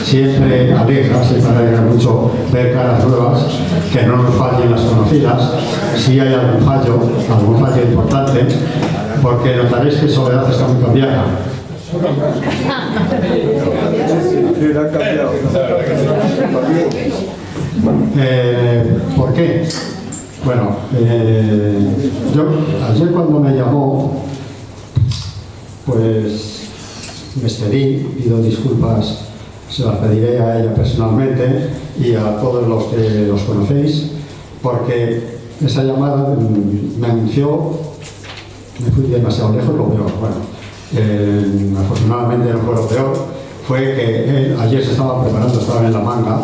siempre alegra mucho ver caras nuevas, que no nos fallen las conocidas, si hay algún fallo importante, porque notaréis que Soledad está muy cambiada. ¿Por qué? Bueno, yo ayer cuando me llamó, pues me excedí, pido disculpas, se las pediré a ella personalmente y a todos los que los conocéis, porque esa llamada me anunció, me fui demasiado lejos, lo peor. Bueno, afortunadamente no fue lo peor, fue que él ayer se estaba preparando, estaba en la manga,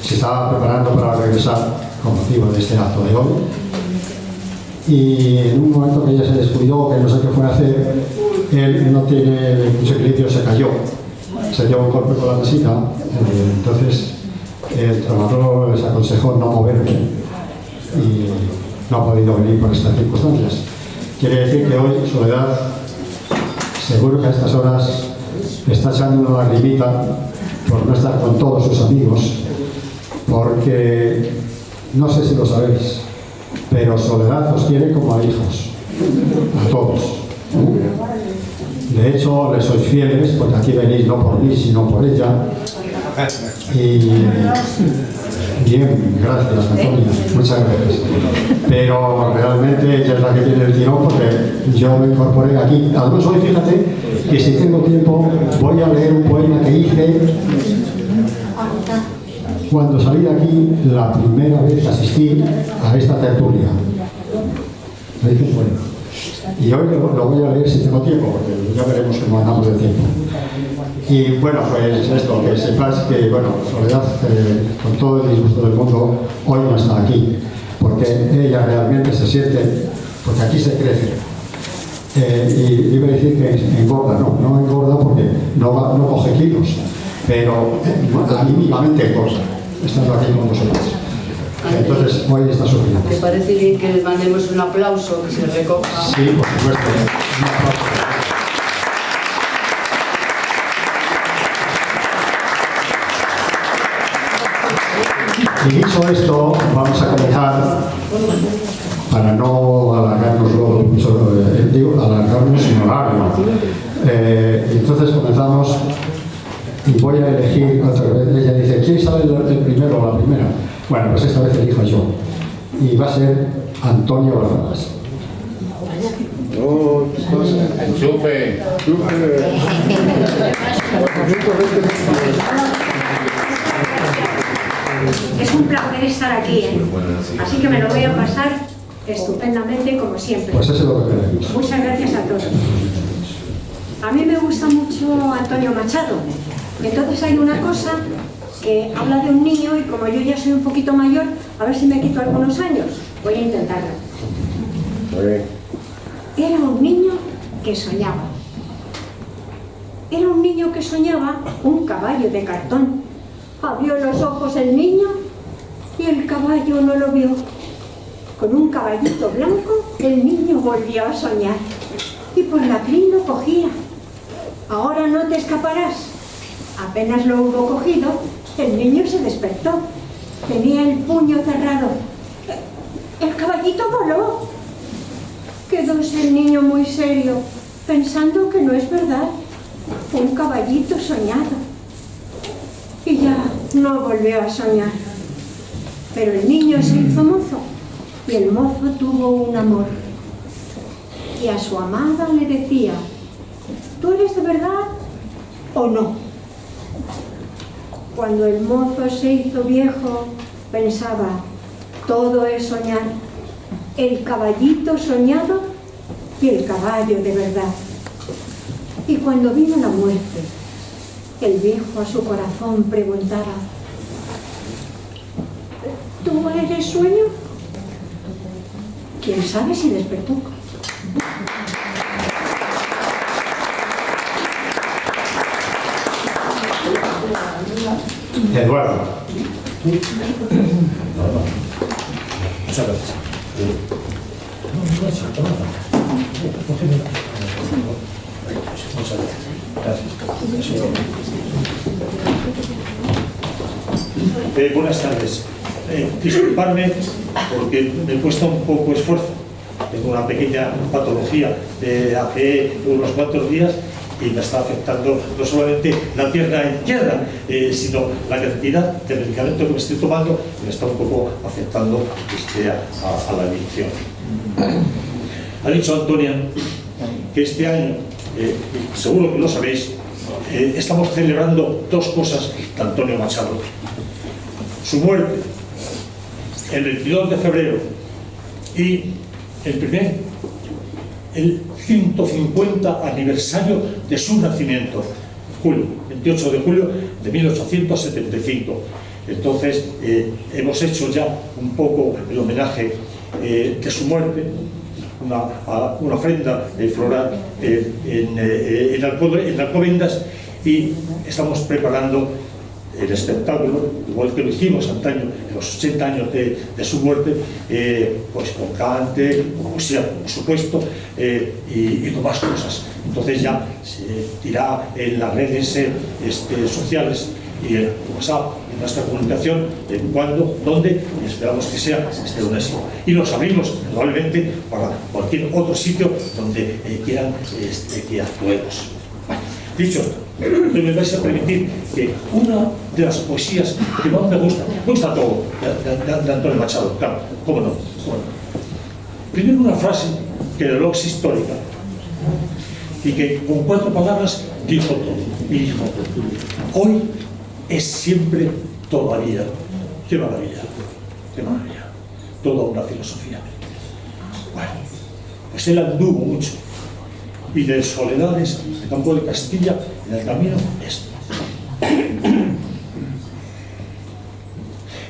se estaba preparando para regresar con motivo de este acto de hoy, y en un momento que ella se descuidó, que no sé qué fue a hacer, él no tiene mucho equilibrio, se cayó, se dio un golpe con la mesita, entonces el traumatólogo les aconsejó no moverme y no ha podido venir por estas circunstancias. Quiere decir que hoy Soledad, seguro que a estas horas está echando una lagrimita por no estar con todos sus amigos, porque no sé si lo sabéis, pero Soledad os quiere como a hijos, a todos. De hecho, les sois fieles, porque aquí venís no por mí, sino por ella. Y bien, gracias, Antonia, muchas gracias. Pero realmente ella es la que tiene el tirón, porque yo me incorporé aquí. Además, hoy fíjate que si tengo tiempo voy a leer un poema que hice cuando salí de aquí la primera vez que asistí a esta tertulia. Me hice un poema. Y hoy lo voy a leer si tengo tiempo, porque ya veremos cómo andamos de tiempo. Y bueno, pues esto, que sepáis que, bueno, Soledad, con todo el disgusto del mundo, hoy no está aquí, porque ella realmente se siente, porque aquí se crece. Y iba a decir que engorda, no engorda porque no coge kilos, pero anímicamente engorda, estando aquí con vosotros. Entonces, hoy está sufriendo. ¿Te parece bien que le mandemos un aplauso, que se recoja? Sí, por supuesto. Un aplauso. Y dicho esto, vamos a comenzar, para no alargarnos luego mucho, alargarnos sin horario. Entonces comenzamos y voy a elegir otra vez. Ella dice, ¿quién sabe el primero o la primera? Bueno, pues esta vez elijo yo. Y va a ser Antonio Barrabás. ¡Oh, chupe! Es un placer estar aquí, ¿eh? Así que me lo voy a pasar estupendamente como siempre. Pues eso es lo que queremos. Muchas gracias a todos. A mí me gusta mucho Antonio Machado. Entonces hay una cosa que habla de un niño y como yo ya soy un poquito mayor, a ver si me quito algunos años. Voy a intentarlo. Era un niño que soñaba. Era un niño que soñaba un caballo de cartón. Abrió los ojos el niño y el caballo no lo vio. Con un caballito blanco el niño volvió a soñar y por la crin lo cogía. Ahora no te escaparás. Apenas lo hubo cogido, el niño se despertó. Tenía el puño cerrado. El caballito voló. Quedóse el niño muy serio, pensando que no es verdad. Un caballito soñado. Y ya no volvió a soñar. Pero el niño se hizo mozo y el mozo tuvo un amor. Y a su amada le decía, ¿tú eres de verdad o no? Cuando el mozo se hizo viejo, pensaba, todo es soñar, el caballito soñado y el caballo de verdad. Y cuando vino la muerte, el viejo a su corazón preguntaba, ¿tú eres sueño? ¿Quién sabe si despertó? Eduardo. Muchas gracias. Muchas gracias. Buenas tardes. Disculparme porque me cuesta un poco esfuerzo. Tengo una pequeña patología de hace unos cuantos días y me está afectando no solamente la pierna izquierda, sino la cantidad de medicamento que me estoy tomando me está un poco afectando a la adicción. Ha dicho Antonia que este año, seguro que lo sabéis, estamos celebrando dos cosas de Antonio Machado. Su muerte, el 22 de febrero, y el 150 aniversario de su nacimiento, julio, 28 de julio de 1875. Entonces, hemos hecho ya un poco el homenaje de su muerte, una ofrenda floral en Alcobendas, y estamos preparando el espectáculo, igual que lo hicimos antaño, en los 80 años de su muerte, pues con cante, con poesía, por supuesto, y con más cosas. Entonces ya se dirá en las redes sociales y en WhatsApp, en nuestra comunicación, en cuándo, dónde, y esperamos que sea un éxito. Y los abrimos probablemente para cualquier otro sitio donde quieran que actuemos. Bueno, dicho esto, me vais a permitir que una de las poesías que más me gusta todo de Antonio Machado, claro, cómo no. Bueno, primero una frase que de es histórica y que con 4 palabras dijo todo. Y dijo: hoy es siempre todavía. ¡Qué maravilla! ¡Qué maravilla! Toda una filosofía. Bueno, pues él anduvo mucho, y de soledades de campo de Castilla en el camino esto.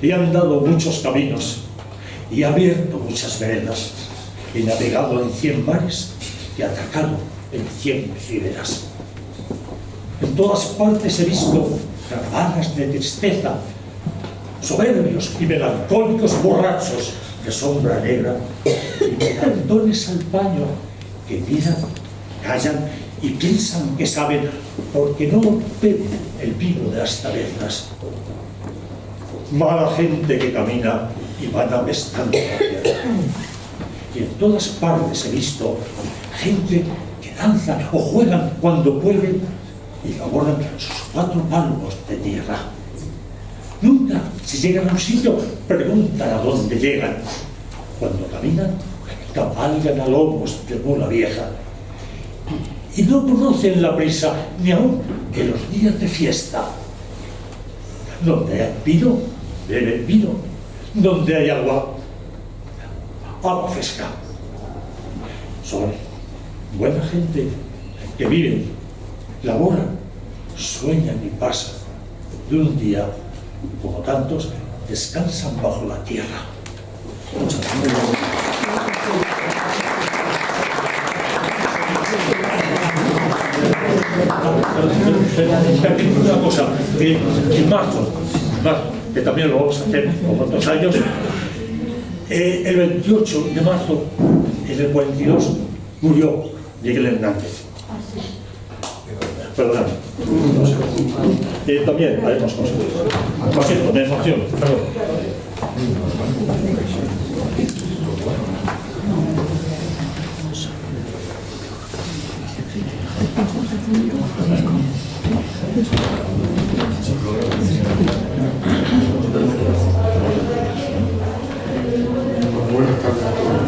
He andado muchos caminos y he abierto muchas veredas, he navegado en 100 mares y atracado en 100 riberas. En todas partes he visto caravanas de tristeza, soberbios y melancólicos borrachos de sombra negra y mirandones al paño que miran, callan y piensan que saben, porque no beben el vino de las tabernas. Mala gente que camina y van apestando la tierra. Y en todas partes he visto gente que danza o juegan cuando pueden y laboran sus 4 palmos de tierra. Nunca, si llegan a un sitio, preguntan a dónde llegan. Cuando caminan, cabalgan a lomos de mula vieja. Y no conocen la prisa ni aun en los días de fiesta. Donde hay vino, beben vino. Donde hay agua, agua fresca. Son buena gente que viven, laboran, sueñan y pasan. De un día, como tantos, descansan bajo la tierra. Muchas gracias. Una cosa, en marzo, que también lo vamos a hacer como otros años, el 28 de marzo, en el 42, murió Miguel Hernández. Perdón. También haremos cosas. Lo siento, me emociono. Perdón. Buenas tardes a todos.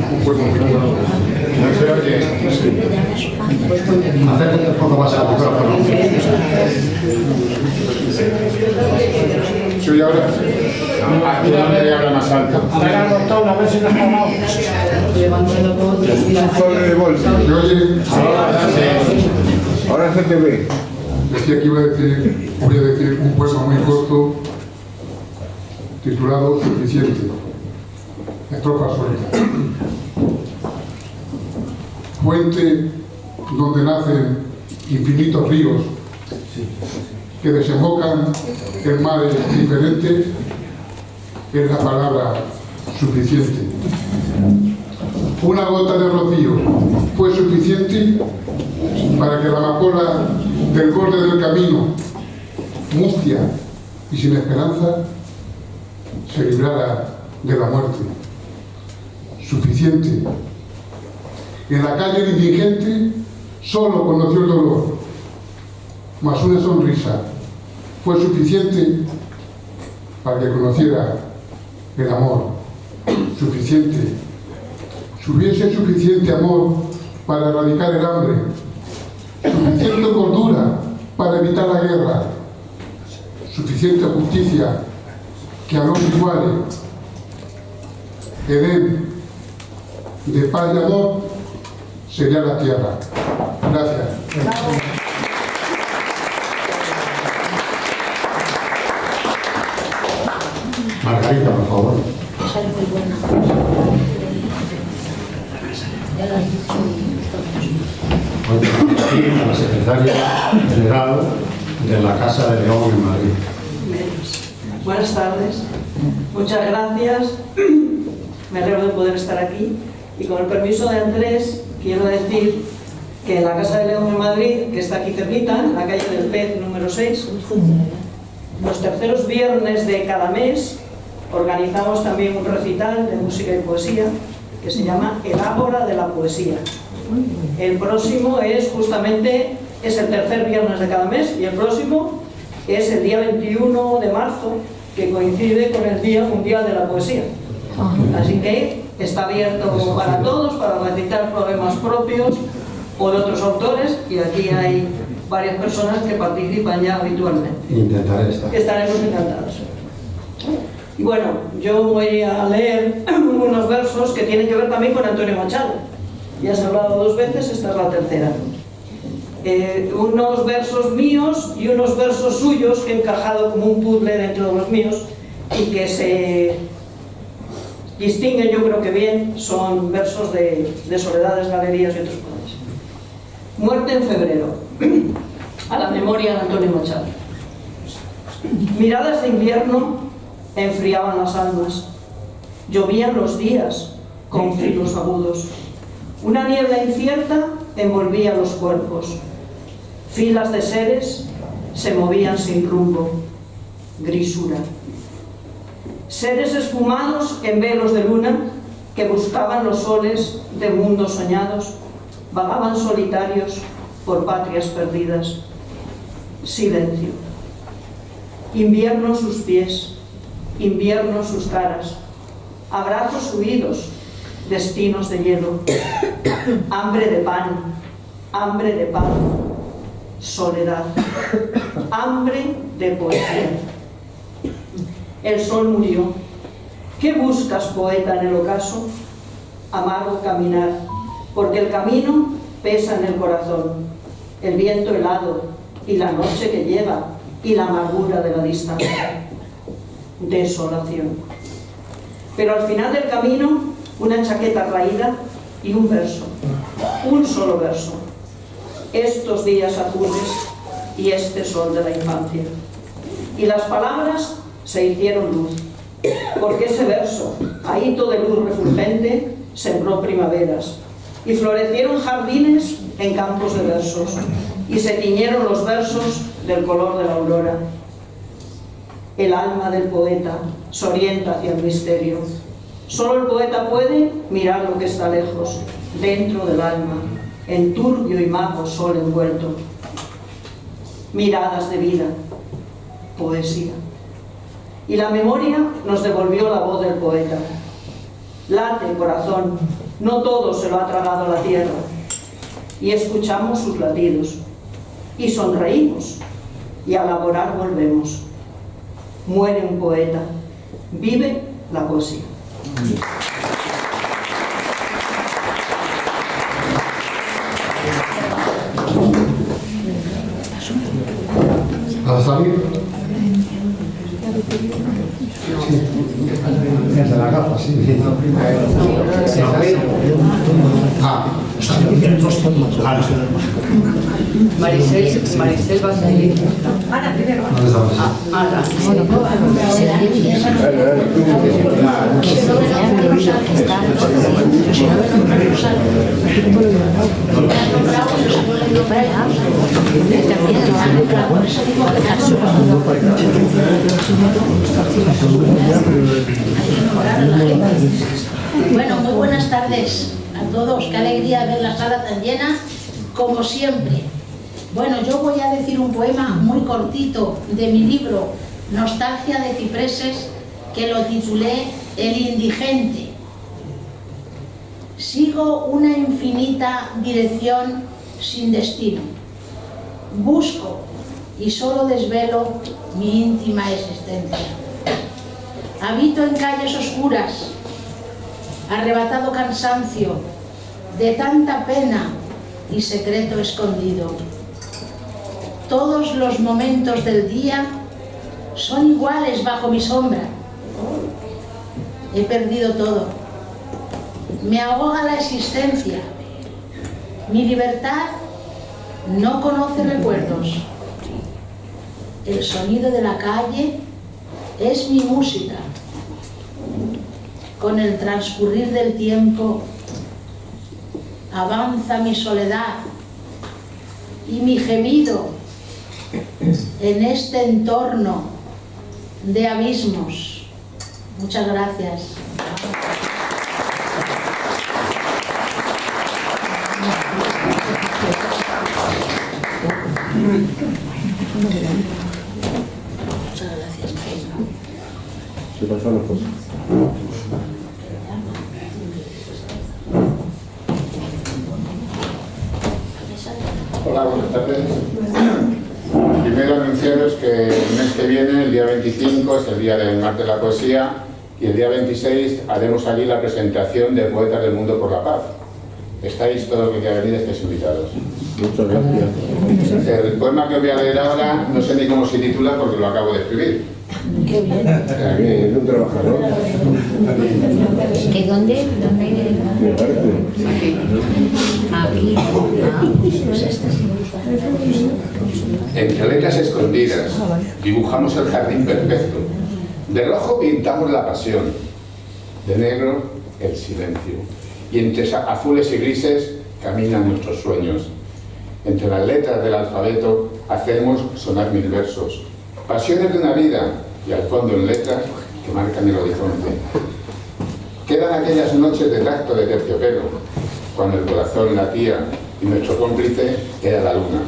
Un poema muy bueno. Acércate un poco más al micrófono. ¿Soy ahora? Aquí donde habla más alto. A ver si nos ponemos. ¿Me oye? Ahora se te ve. Decía que voy a decir un poema muy corto titulado Suficiente. Estrofa suelta. Fuente donde nacen infinitos ríos que desembocan en mares diferentes, es la palabra suficiente. Una gota de rocío fue suficiente para que la amapola del borde del camino, mustia y sin esperanza, se librara de la muerte. Suficiente. En la calle el indigente solo conoció el dolor, mas una sonrisa fue suficiente para que conociera el amor. Suficiente. Si hubiese suficiente amor para erradicar el hambre, suficiente cordura para evitar la guerra, suficiente justicia que al hombre iguale, Edén de paz y amor sería la tierra. Gracias. Margarita, por favor. A la secretaria general de la Casa de León en Madrid. Buenas tardes, muchas gracias, me alegro de poder estar aquí y con el permiso de Andrés quiero decir que en la Casa de León en Madrid, que está aquí cerquita, en la calle del Pez número 6, los terceros viernes de cada mes organizamos también un recital de música y poesía que se llama El Ágora de la Poesía. El próximo es justamente, es el tercer viernes de cada mes y el próximo es el día 21 de marzo, que coincide con el Día Mundial de la Poesía. Así que está abierto para todos, para recitar poemas propios o de otros autores, y aquí hay varias personas que participan ya habitualmente. Intentaré estar. Estaremos encantados. Y bueno, yo voy a leer unos versos que tienen que ver también con Antonio Machado. Ya se ha hablado 2 veces, esta es la tercera. Unos versos míos y unos versos suyos que he encajado como un puzzle dentro de los míos y que se distinguen, yo creo que bien, son versos de Soledades, Galerías y otros poetas. Muerte en febrero, a la memoria de Antonio Machado. Miradas de invierno enfriaban las almas, llovían los días con filos agudos, una niebla incierta envolvía los cuerpos, filas de seres se movían sin rumbo, grisura. Seres esfumados en velos de luna que buscaban los soles de mundos soñados, vagaban solitarios por patrias perdidas. Silencio. Invierno sus pies, invierno sus caras, abrazos huidos, destinos de hielo, hambre de pan, hambre de paz, soledad, hambre de poesía. El sol murió. ¿Qué buscas, poeta, en el ocaso? Amargo caminar, porque el camino pesa en el corazón, el viento helado y la noche que lleva y la amargura de la distancia. Desolación. Pero al final del camino, una chaqueta raída y un verso, un solo verso. Estos días azules y este sol de la infancia. Y las palabras se hicieron luz, porque ese verso, ahito de luz refulgente, sembró primaveras, y florecieron jardines en campos de versos, y se tiñeron los versos del color de la aurora. El alma del poeta se orienta hacia el misterio. Solo el poeta puede mirar lo que está lejos, dentro del alma, en turbio y mago sol envuelto. Miradas de vida, poesía. Y la memoria nos devolvió la voz del poeta. Late, corazón, no todo se lo ha tragado la tierra. Y escuchamos sus latidos. Y sonreímos. Y a laborar volvemos. Muere un poeta. Vive la poesía. ¿Para salir? Sí. Desde la gafa, sí. Maricel va a salir. ¿Dónde estamos? Ana. Bueno, muy buenas tardes a todos. Qué alegría ver la sala tan llena, como siempre. Bueno, yo voy a decir un poema muy cortito de mi libro Nostalgia de cipreses, que lo titulé El indigente. Sigo una infinita dirección sin destino. Busco y solo desvelo mi íntima existencia. Habito en calles oscuras, arrebatado cansancio de tanta pena y secreto escondido. Todos los momentos del día son iguales bajo mi sombra. He perdido todo. Me ahoga la existencia. Mi libertad no conoce recuerdos. El sonido de la calle es mi música. Con el transcurrir del tiempo avanza mi soledad y mi gemido en este entorno de abismos. Muchas gracias. Muchas gracias. Se pasó la cosa. Hola, buenas tardes. Primero anunciaros que el mes que viene, el día 25, es el día del Martes de la Poesía, y el día 26 haremos allí la presentación de Poetas del Mundo por la Paz. Estáis todos los que quieran venir, estáis invitados. Muchas gracias. El poema que os voy a leer ahora, no sé ni cómo se titula porque lo acabo de escribir. Qué bien. Es un trabajador. ¿Que dónde? De arte. Aquí. Entre letras escondidas dibujamos el jardín perfecto. De rojo pintamos la pasión, de negro el silencio. Y entre azules y grises caminan nuestros sueños. Entre las letras del alfabeto hacemos sonar 1000 versos. Pasiones de una vida y al fondo en letras que marcan el horizonte. Quedan aquellas noches de tacto de terciopelo, cuando el corazón latía y nuestro cómplice era la luna.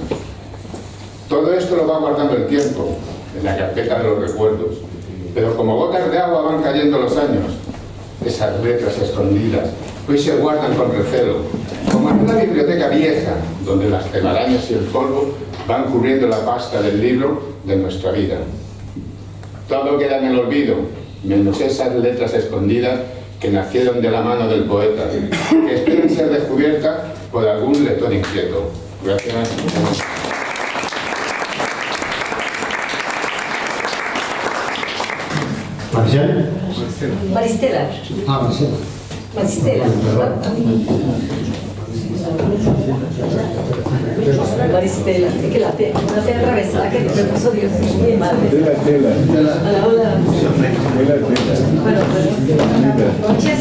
Todo esto lo va guardando el tiempo en la carpeta de los recuerdos, pero como gotas de agua van cayendo los años. Esas letras escondidas hoy se guardan con recelo, como en una biblioteca vieja, donde las telarañas y el polvo van cubriendo la pasta del libro de nuestra vida. Todo queda en el olvido, menos esas letras escondidas que nacieron de la mano del poeta, que esperan ser descubiertas por algún lector inquieto. Gracias. Marcial. Maristela. Ah, Marcial. Maristela. Maristela. Es que la T atravesada que me puso Dios. Mi madre. Tela. Hola, hola. Bueno, noches.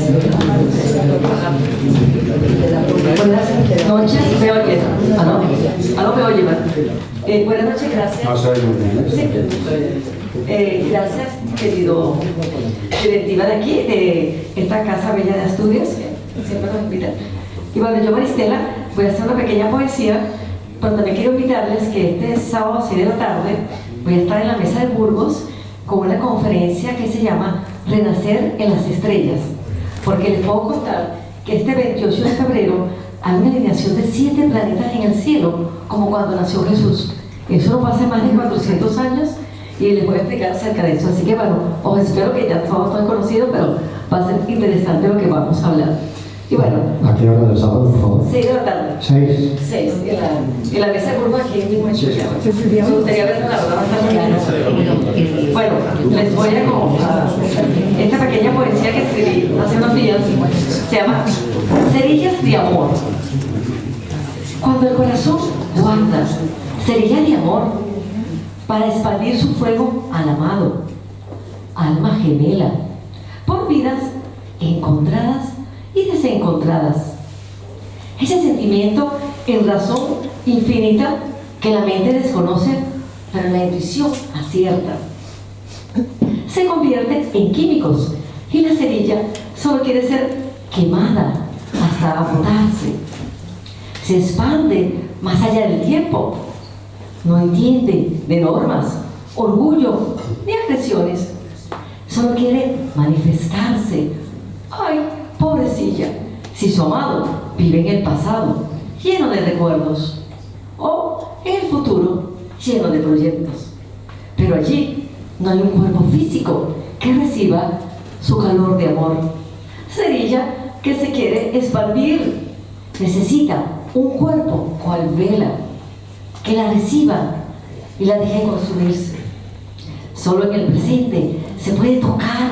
Buenas noches, me oye. ¿Aló me oye? Buenas noches, gracias. No soy muy bien. Sí. Gracias, querido directiva de aquí, de esta Casa Bella de Asturias, que siempre nos invitan. Y bueno, yo, Maristela, voy a hacer una pequeña poesía, pero también quiero invitarles que este sábado a 6 de la tarde voy a estar en la Mesa de Burgos con una conferencia que se llama Renacer en las Estrellas, porque les puedo contar que este 28 de febrero hay una alineación de 7 planetas en el cielo, como cuando nació Jesús. Eso no pasa más de 400 años y les voy a explicar acerca de eso. Así que bueno, os espero que ya todos están conocidos, pero va a ser interesante lo que vamos a hablar. Y bueno, ¿A qué hora del sábado, por favor? 6 de la tarde. 6. 6, en la Mesa de Burgos aquí en mismo en Chullao. Me gustaría verlo, la verdad, bastante. Bueno, les voy a esta pequeña poesía que escribí hace unos días. Se llama Cerillas de Amor. Cuando el corazón guarda cerillas de amor para expandir su fuego al amado, alma gemela, por vidas encontradas y desencontradas. Ese sentimiento en razón infinita que la mente desconoce, pero la intuición acierta. Se convierte en químicos y la cerilla solo quiere ser quemada hasta agotarse. Se expande más allá del tiempo. No entiende de normas, orgullo ni agresiones. Solo quiere manifestarse. Ay, pobrecilla, si su amado vive en el pasado, lleno de recuerdos, o en el futuro, lleno de proyectos. Pero allí no hay un cuerpo físico que reciba su calor de amor. Cerilla que se quiere expandir necesita un cuerpo cual vela que la reciba y la deje consumirse. Solo en el presente se puede tocar,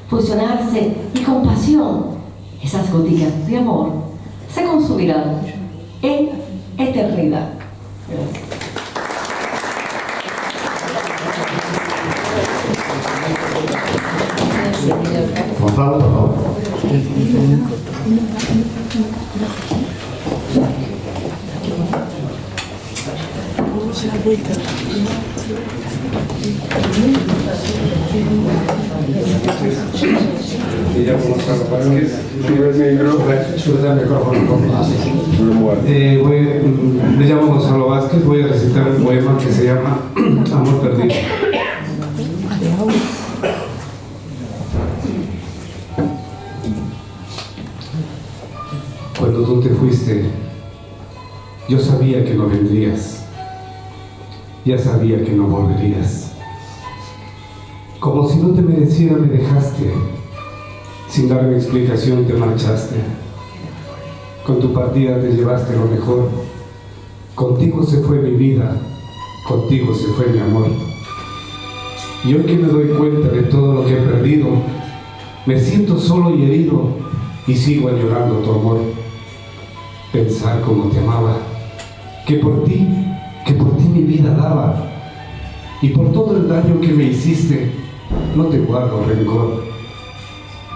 fusionarse y con pasión esas goticas de amor se consumirán en eternidad. Gracias. Gonzalo, por favor. Me llamo Gonzalo Vázquez, voy a recitar un poema que se llama Amor Perdido. Cuando tú te fuiste, yo sabía que no vendrías, ya sabía que no volverías. Como si no te mereciera me dejaste, sin darme explicación te marchaste. Con tu partida te llevaste lo mejor, contigo se fue mi vida, contigo se fue mi amor. Y hoy que me doy cuenta de todo lo que he perdido, me siento solo y herido y sigo añorando tu amor. Pensar como te amaba, que por ti mi vida daba, y por todo el daño que me hiciste, no te guardo rencor,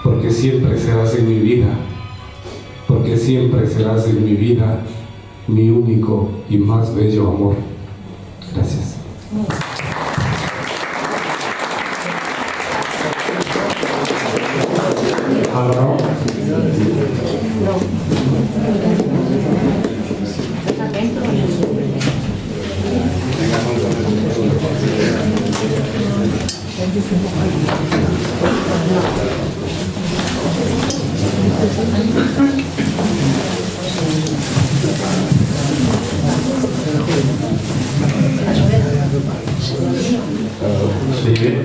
porque siempre serás en mi vida, porque siempre serás en mi vida mi único y más bello amor. Gracias.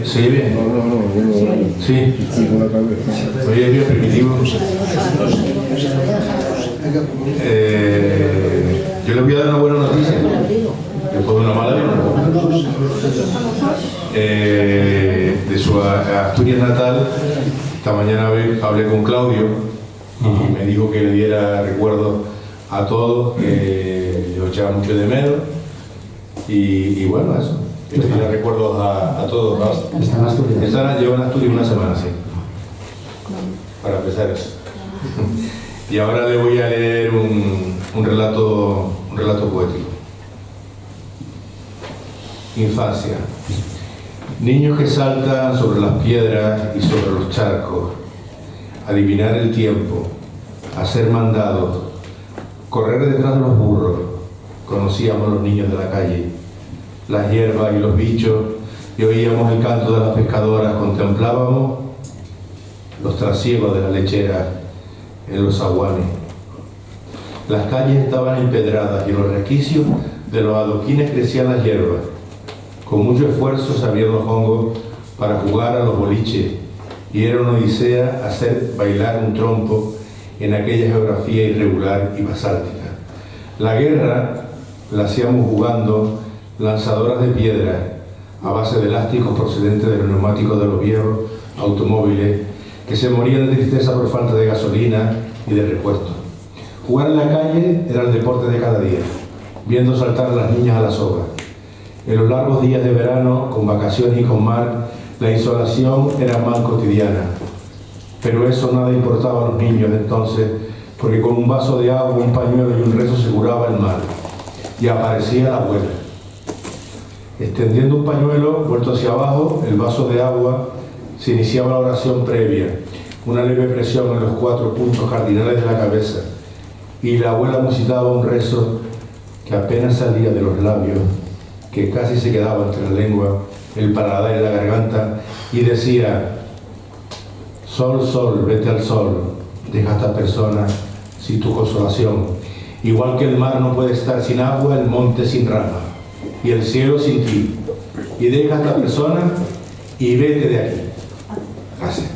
¿Se oye bien? Sí. Oye bien, primitivo. Yo les voy a dar una buena noticia. Después de una mala de su Asturias natal. Esta mañana hablé con Claudio y me dijo que le diera recuerdos a todos, que yo echaba mucho de menos y bueno, eso. Que le diera recuerdos a todos. ¿Está en Asturias? Llevo en Asturias una semana, sí. Para empezar eso. Y ahora le voy a leer un relato poético. Infancia. Niños que saltan sobre las piedras y sobre los charcos, adivinar el tiempo, hacer mandados, correr detrás de los burros. Conocíamos los niños de la calle, las hierbas y los bichos, y oíamos el canto de las pescadoras, contemplábamos los trasiegos de la lechera en los aguanes. Las calles estaban empedradas y en los resquicios de los adoquines crecían las hierbas. Con mucho esfuerzo se abrían los hongos para jugar a los boliches, y era una odisea hacer bailar un trompo en aquella geografía irregular y basáltica. La guerra la hacíamos jugando lanzadoras de piedra a base de elásticos procedentes de los neumáticos de los viejos automóviles que se morían de tristeza por falta de gasolina y de repuestos. Jugar en la calle era el deporte de cada día, viendo saltar a las niñas a la soga. En los largos días de verano, con vacaciones y con mar, la insolación era más cotidiana. Pero eso nada importaba a los niños de entonces, porque con un vaso de agua, un pañuelo y un rezo se curaba el mal. y aparecía la abuela. Extendiendo un pañuelo vuelto hacia abajo, el vaso de agua, se iniciaba la oración previa, una leve presión en los 4 puntos cardinales de la cabeza, y la abuela musitaba un rezo que apenas salía de los labios, que casi se quedaba entre la lengua, el paladar y la garganta, y decía: sol, sol, vete al sol, deja a esta persona sin tu consolación. Igual que el mar no puede estar sin agua, el monte sin rama, y el cielo sin ti. Y deja a esta persona y vete de aquí. Gracias.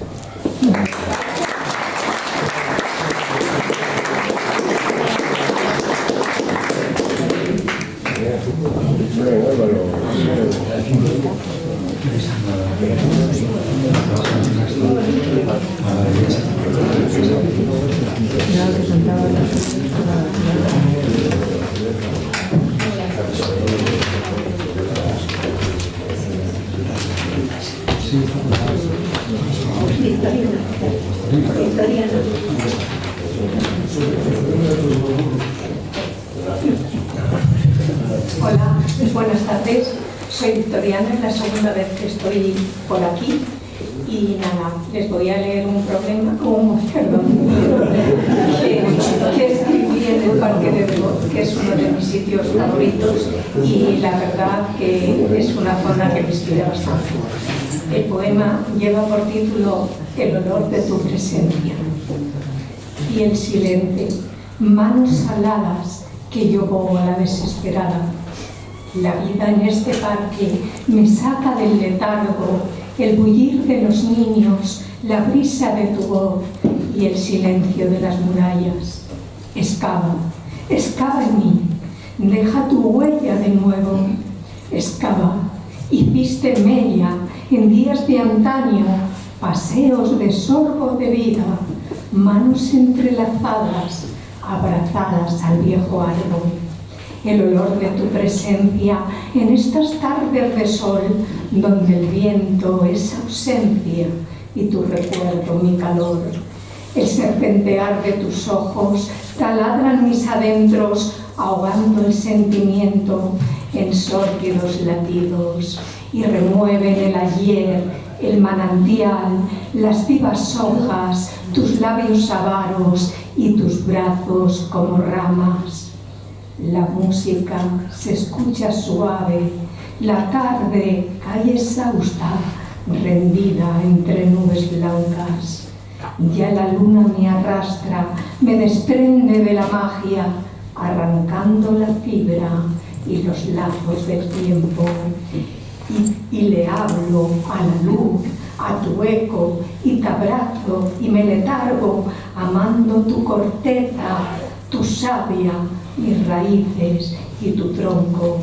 Hola, buenas tardes. Soy Victoriana, es la segunda vez que estoy por aquí y nada, les voy a leer un que escribí en el Parque de Bebot, que es uno de mis sitios favoritos y la verdad que es una zona que me inspira bastante. El poema lleva por título El olor de tu presencia. Piel silente, manos aladas que yo bobo a la desesperada. La vida en este parque me saca del letargo, el bullir de los niños, la brisa de tu voz y el silencio de las murallas. Excava, excava en mí, deja tu huella de nuevo. Excava, hiciste mella en días de antaño, paseos de sorbo de vida, manos entrelazadas, abrazadas al viejo árbol. El olor de tu presencia en estas tardes de sol, donde el viento es ausencia y tu recuerdo mi calor. El serpentear de tus ojos taladran mis adentros, ahogando el sentimiento en sórdidos latidos, y remueven el ayer, el manantial, las vivas hojas, tus labios avaros y tus brazos como ramas. La música se escucha suave, la tarde cae exhausta, rendida entre nubes blancas. Ya la luna me arrastra, me desprende de la magia, arrancando la fibra y los lazos del tiempo. Y le hablo a la luz, a tu eco, y te abrazo y me letargo, amando tu corteza, tu savia, mis raíces y tu tronco.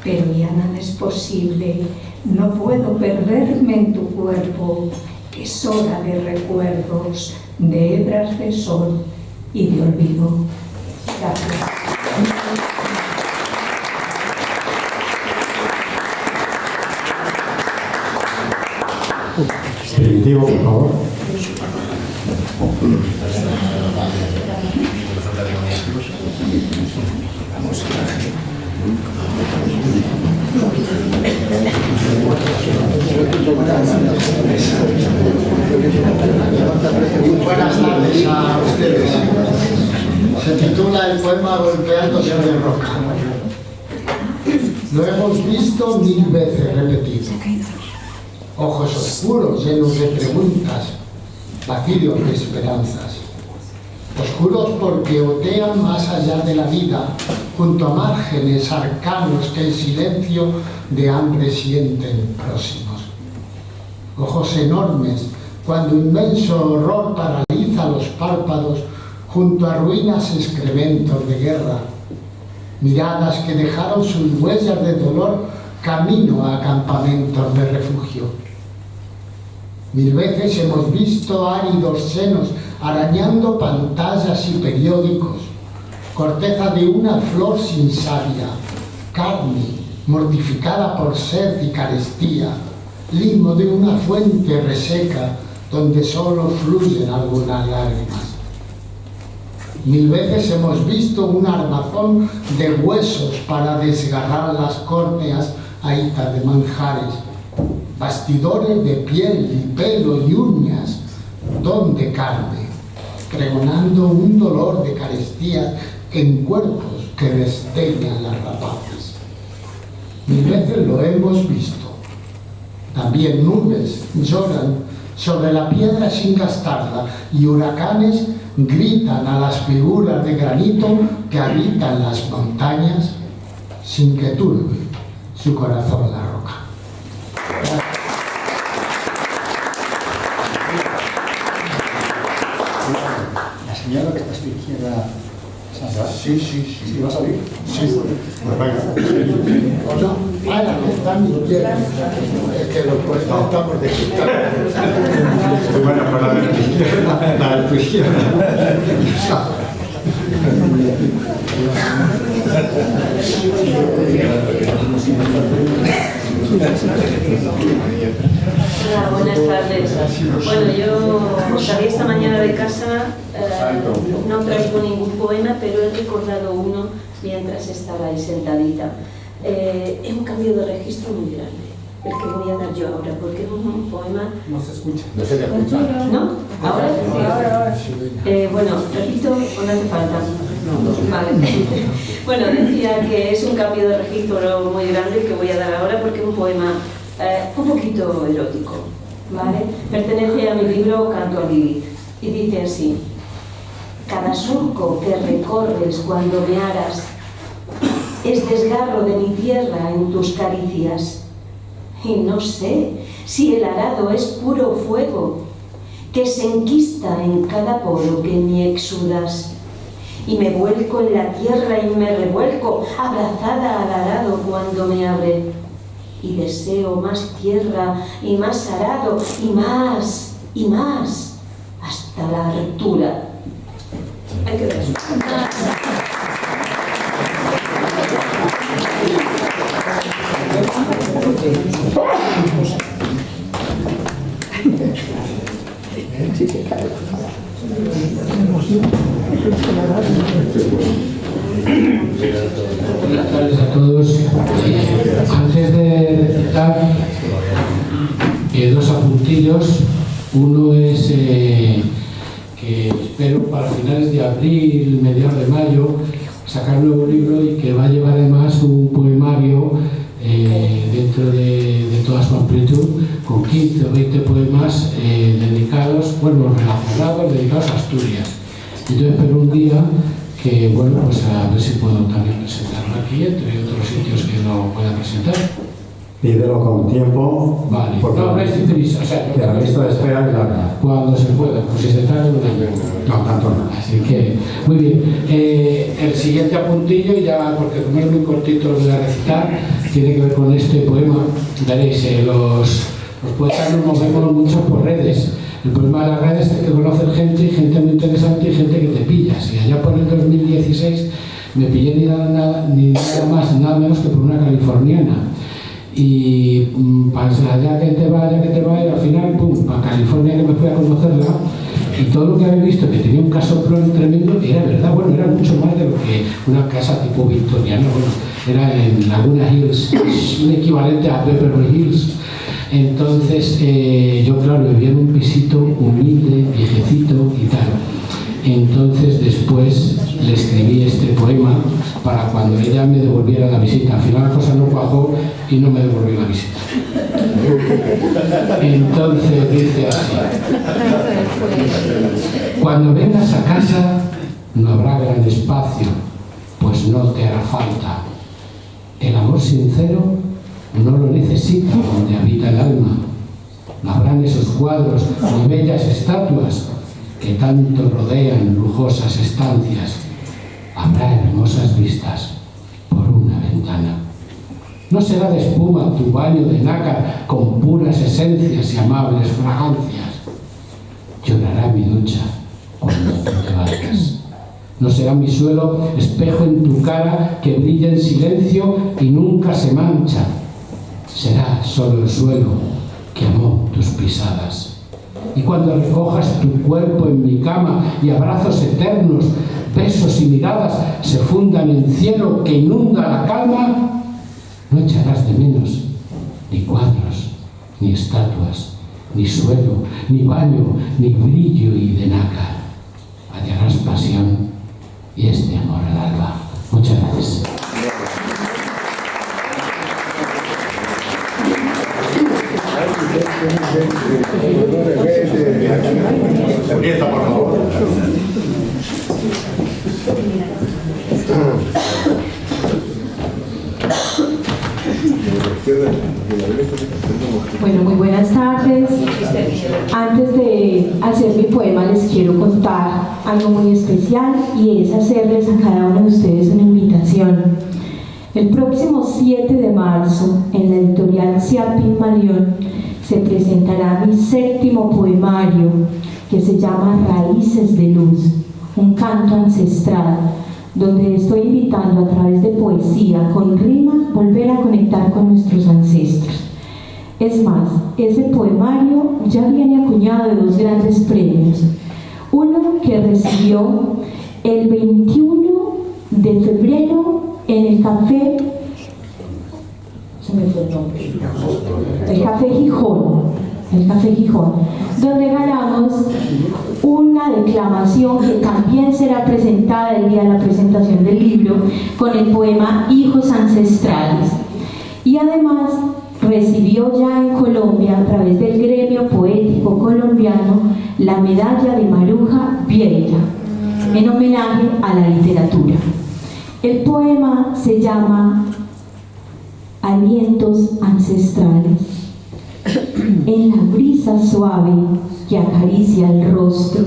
Pero ya nada es posible, no puedo perderme en tu cuerpo. Es hora de recuerdos, de hebras de sol y de olvido. Gracias. Primitivo, por favor. Buenas tardes a ustedes. Se titula el poema Golpeando sobre roca. Lo hemos visto 1000 veces repetido. Ojos oscuros llenos de preguntas, vacíos de esperanzas. Oscuros porque otean más allá de la vida, junto a márgenes arcanos que el silencio de hambre sienten próximos. Ojos enormes, cuando inmenso horror paraliza los párpados, junto a ruinas excrementos de guerra. Miradas que dejaron sus huellas de dolor camino a campamentos de refugio. 1000 veces hemos visto áridos senos arañando pantallas y periódicos, corteza de una flor sin savia, carne mortificada por sed y carestía, limo de una fuente reseca donde solo fluyen algunas lágrimas. 1000 veces hemos visto un armazón de huesos para desgarrar las córneas ahitas de manjares, bastidores de piel y pelo y uñas, don de carne, pregonando un dolor de carestía en cuerpos que desdeñan las rapaces. 1000 veces lo hemos visto. También nubes lloran sobre la piedra sin gastarla y huracanes gritan a las figuras de granito que habitan las montañas sin que turbe su corazón la roca. La señora que está a su izquierda, ¿Sandra? Sí, sí, sí. ¿Sí va a salir? Sí. Pues venga. No, ahora que está a mi izquierda, es que los puestos estamos de quitar. Bueno, pues la de tu izquierda. Hola, buenas tardes. Bueno, yo salí esta mañana de casa, no traigo ningún poema, pero he recordado uno mientras estaba ahí sentadita. Es un cambio de registro muy grande, el que voy a dar yo ahora, porque es un poema... No se escucha. No se te escucha. ¿No? ¿Ahora? Bueno, repito, o no hace falta. Vale. Bueno, decía que es un cambio de registro muy grande el que voy a dar ahora, porque es un poema un poquito erótico, ¿vale? Pertenece a mi libro Canto a Lilith y dice así: cada surco que recorres cuando me aras es desgarro de mi tierra en tus caricias, y no sé si el arado es puro fuego que se enquista en cada poro que me exudas, y me vuelco en la tierra y me revuelco abrazada al arado cuando me abre, y deseo más tierra y más arado y más hasta la hartura. Hay que ver. Buenas tardes a todos. Antes de dar dos apuntillos, uno es que espero para finales de abril, mediados de mayo, sacar un nuevo libro y que va a llevar además un poemario dentro de toda su amplitud, con 15 o 20 poemas dedicados, bueno, relacionados, dedicados a Asturias. Entonces espero un día que, bueno, pues a ver si puedo también presentarlo aquí, entre otros sitios que no pueda presentar. Pídelo con tiempo. Vale, porque no es prisa, o sea, la lista de espera es larga. cuando se pueda, pues si se tarda, no tanto no. Así que, muy bien. El siguiente apuntillo, ya porque como es muy cortito lo voy a recitar, tiene que ver con este poema. Veréis, los poetas nos movemos mucho por redes. El problema de las redes es que conocen gente, y gente muy interesante y gente que te pillas. Y allá por el 2016 me pillé ni nada más, nada menos que por una californiana. Y ya que te va, y al final, pum, para California, que me fui a conocerla, y todo lo que había visto que tenía un caso tremendo, era verdad, bueno, era mucho más de lo que una casa tipo victoriana, bueno, era en Laguna Hills, un equivalente a Beverly Hills. Entonces, yo claro, vivía en un pisito humilde, viejecito y tal. Entonces después le escribí este poema para cuando ella me devolviera la visita. Al final la cosa no cuajó y no me devolvió la visita. Entonces dice así: cuando vengas a casa no habrá gran espacio, pues no te hará falta. El amor sincero no lo necesita donde habita el alma. No habrán esos cuadros ni bellas estatuas que tanto rodean lujosas estancias. Habrá hermosas vistas por una ventana. No será de espuma tu baño de nácar con puras esencias y amables fragancias. Llorará mi ducha cuando tú te vayas. No será mi suelo espejo en tu cara que brilla en silencio y nunca se mancha. Será solo el suelo que amó tus pisadas. Y cuando recojas tu cuerpo en mi cama y abrazos eternos besos y miradas se fundan en cielo que inunda la calma, no echarás de menos ni cuadros, ni estatuas, ni suelo, ni baño, ni brillo y de nácar. Hallarás pasión y este amor al alba. Muchas gracias. Julieta, por favor. Bueno, muy buenas tardes. Antes de hacer mi poema les quiero contar algo muy especial y es hacerles a cada uno de ustedes una invitación. El próximo 7 de marzo en la editorial Ciar Pigmalión se presentará mi 7º poemario que se llama Raíces de Luz, un canto ancestral, donde estoy invitando a través de poesía con rima volver a conectar con nuestros ancestros. Es más, ese poemario ya viene acuñado de 2 grandes premios. Uno que recibió el 21 de febrero en el café, se me fue el nombre, el Café Gijón, donde ganamos una declamación que también será presentada el día de la presentación del libro con el poema Hijos Ancestrales. Y además recibió ya en Colombia, a través del gremio poético colombiano, la medalla de Maruja Vieira, en homenaje a la literatura. El poema se llama Alientos Ancestrales. En la brisa suave que acaricia el rostro,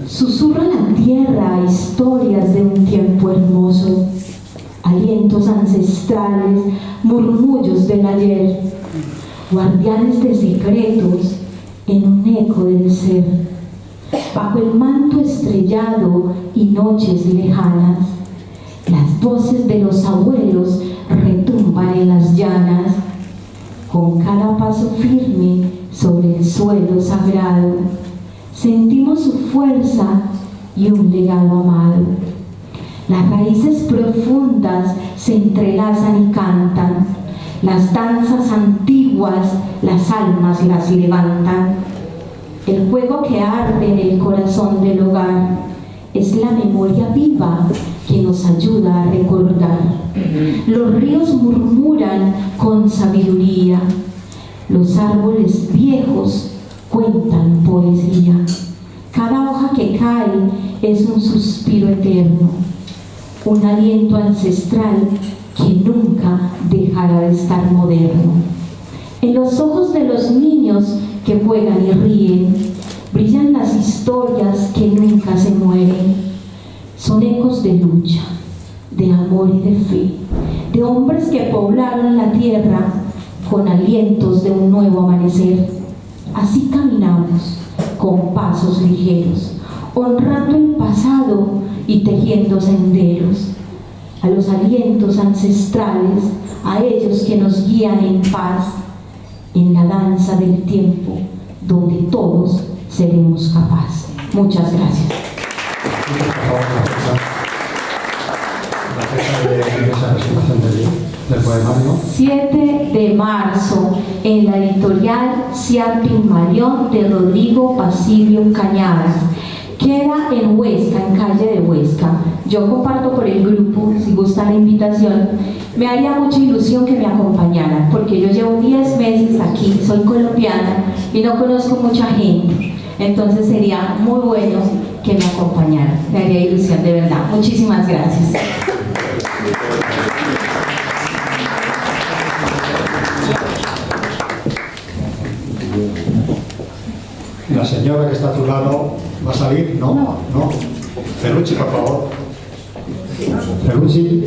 susurra la tierra historias de un tiempo hermoso, alientos ancestrales, murmullos del ayer, guardianes de secretos en un eco del ser, bajo el manto estrellado y noches lejanas, las voces de los abuelos retumban en las llanas, con cada paso firme sobre el suelo sagrado, sentimos su fuerza y un legado amado. Las raíces profundas se entrelazan y cantan, las danzas antiguas, las almas las levantan. El fuego que arde en el corazón del hogar es la memoria viva que nos ayuda a recordar. Los ríos murmuran con sabiduría, los árboles viejos cuentan poesía. Cada hoja que cae es un suspiro eterno, un aliento ancestral que nunca dejará de estar moderno. En los ojos de los niños que juegan y ríen, brillan las historias que nunca se mueren. Son ecos de lucha, de amor y de fe, de hombres que poblaron la tierra con alientos de un nuevo amanecer. Así caminamos con pasos ligeros, honrando el pasado y tejiendo senderos. A los alientos ancestrales, a ellos que nos guían en paz, en la danza del tiempo, donde todos seremos capaces. Muchas gracias. La fecha de esa presentación del poemario. 7 de marzo en la editorial Ciar Pigmalión de Rodrigo Basilio Cañadas. Queda en Huesca, en calle de Huesca. Yo comparto por el grupo, si gusta la invitación. Me haría mucha ilusión que me acompañaran, porque yo llevo 10 meses aquí, soy colombiana y no conozco mucha gente. Entonces sería muy bueno que me acompañaran. Me haría ilusión, de verdad. Muchísimas gracias. La señora que está a tu lado va a salir, ¿no? No. Ferrucci, por favor. Ferrucci.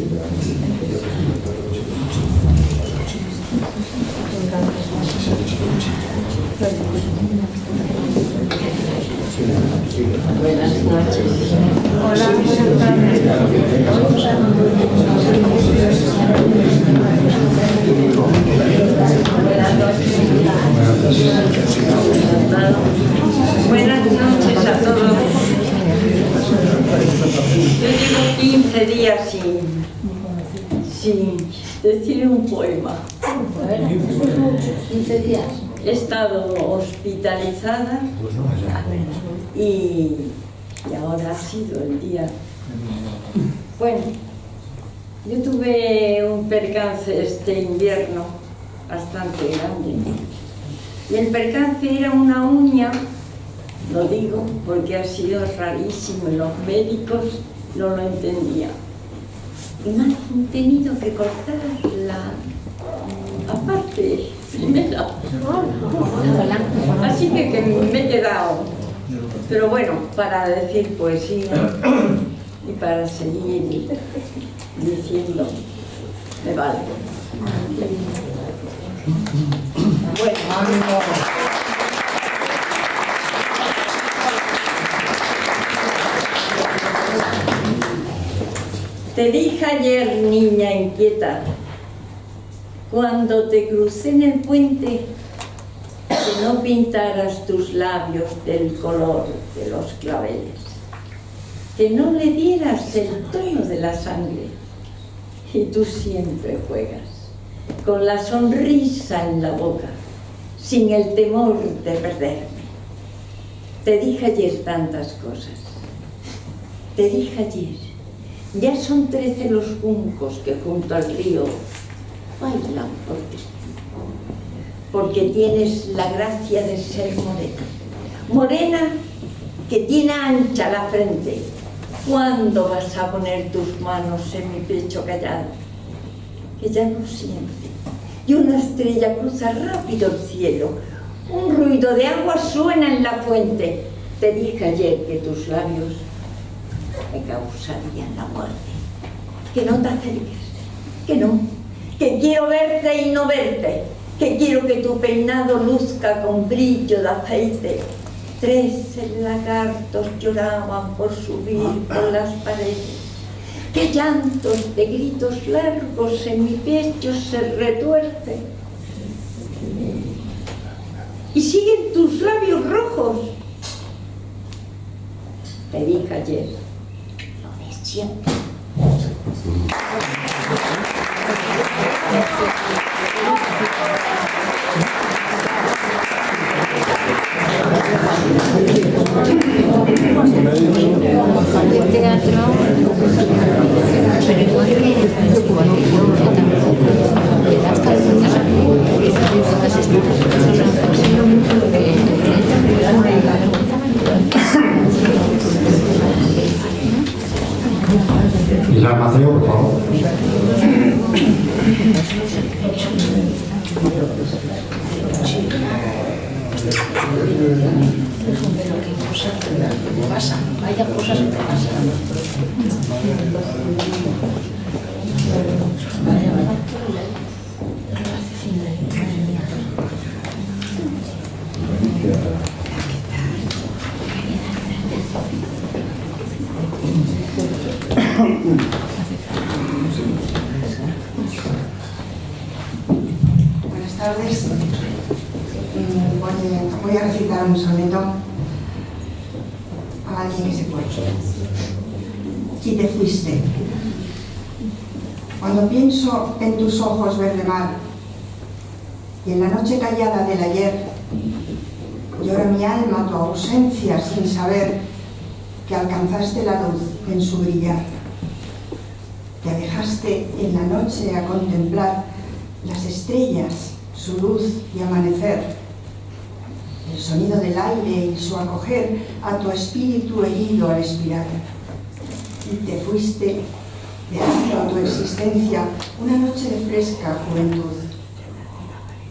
Buenas noches. Hola, buenas tardes. Buenas noches a todos. 15 días sin decir un poema. 15 días. He estado hospitalizada y ahora ha sido el día. Bueno, yo tuve un percance este invierno bastante grande. Y el percance era una uña, lo digo porque ha sido rarísimo y los médicos no lo entendían. Y me han tenido que cortar la parte primera. Así que me he quedado. Pero bueno, para decir poesía y para seguir diciendo, me vale. Bueno, te dije ayer, niña inquieta, cuando te crucé en el puente, que no pintaras tus labios del color de los claveles, que no le dieras el tono de la sangre, y tú siempre juegas con la sonrisa en la boca, sin el temor de perderme. Te dije ayer tantas cosas, te dije ayer, ya son 13 los juncos que junto al río bailan por ti, porque tienes la gracia de ser morena, morena que tiene ancha la frente. ¿Cuándo vas a poner tus manos en mi pecho callado, que ya no siente? Y una estrella cruza rápido el cielo, un ruido de agua suena en la fuente. Te dije ayer que tus labios me causarían la muerte, que no te acerques, que no, que quiero verte y no verte, que quiero que tu peinado luzca con brillo de aceite. 13 lagartos lloraban por subir por las paredes. Qué llantos de gritos largos en mi pecho se retuercen. Y siguen tus labios rojos. Te dije ayer, lo de siempre. Pilar Maceo, por favor. Vaya cosas que pasan. Buenas tardes. Voy a recitar un soneto a alguien que se fue. Y te fuiste. Cuando pienso en tus ojos verde mar y en la noche callada del ayer, llora mi alma tu ausencia sin saber que alcanzaste la luz en su brillar. Te alejaste en la noche a contemplar las estrellas, su luz y amanecer, el sonido del aire y su acoger a tu espíritu herido al expirar. Y te fuiste, dejando a tu existencia una noche de fresca juventud.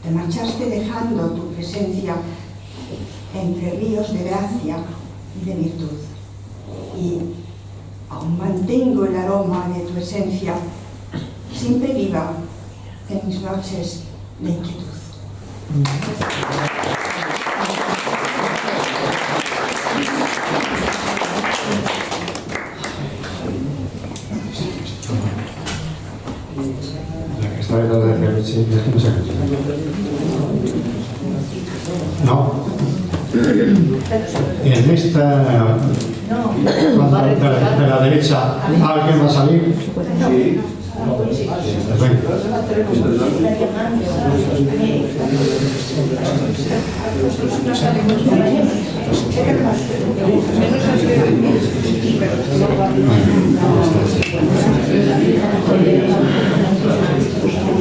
Te marchaste dejando tu presencia entre ríos de gracia y de virtud. Y aún mantengo el aroma de tu esencia, siempre viva en mis noches de inquietud. Esta vez lo de sí, no. En esta, de la derecha, ¿alguien va a salir? Sí.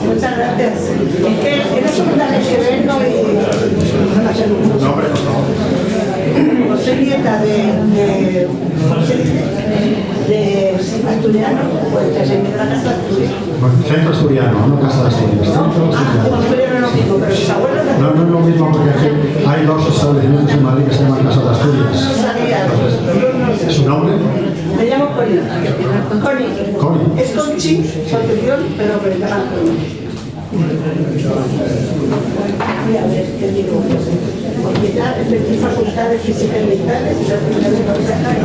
Muchas gracias. Es que es la segunda vez que vengo y... Nombre, por favor. Como soy nieta de asturiano, pues se me da la casa de Asturias. Centro Asturiano, no Casa de Asturias. Centro Asturiano no mismo, pero mis abuelos... No es lo mismo porque aquí hay dos establecimientos en Madrid que se llaman Casa de Asturias. Entonces, ¿su nombre? Me llamo Connie. Connie. Es Conchi, Concepción, pero me llaman Connie. Voy a ver qué digo. Porque ya elegí facultades físicas y mentales y la primera vez que sacar.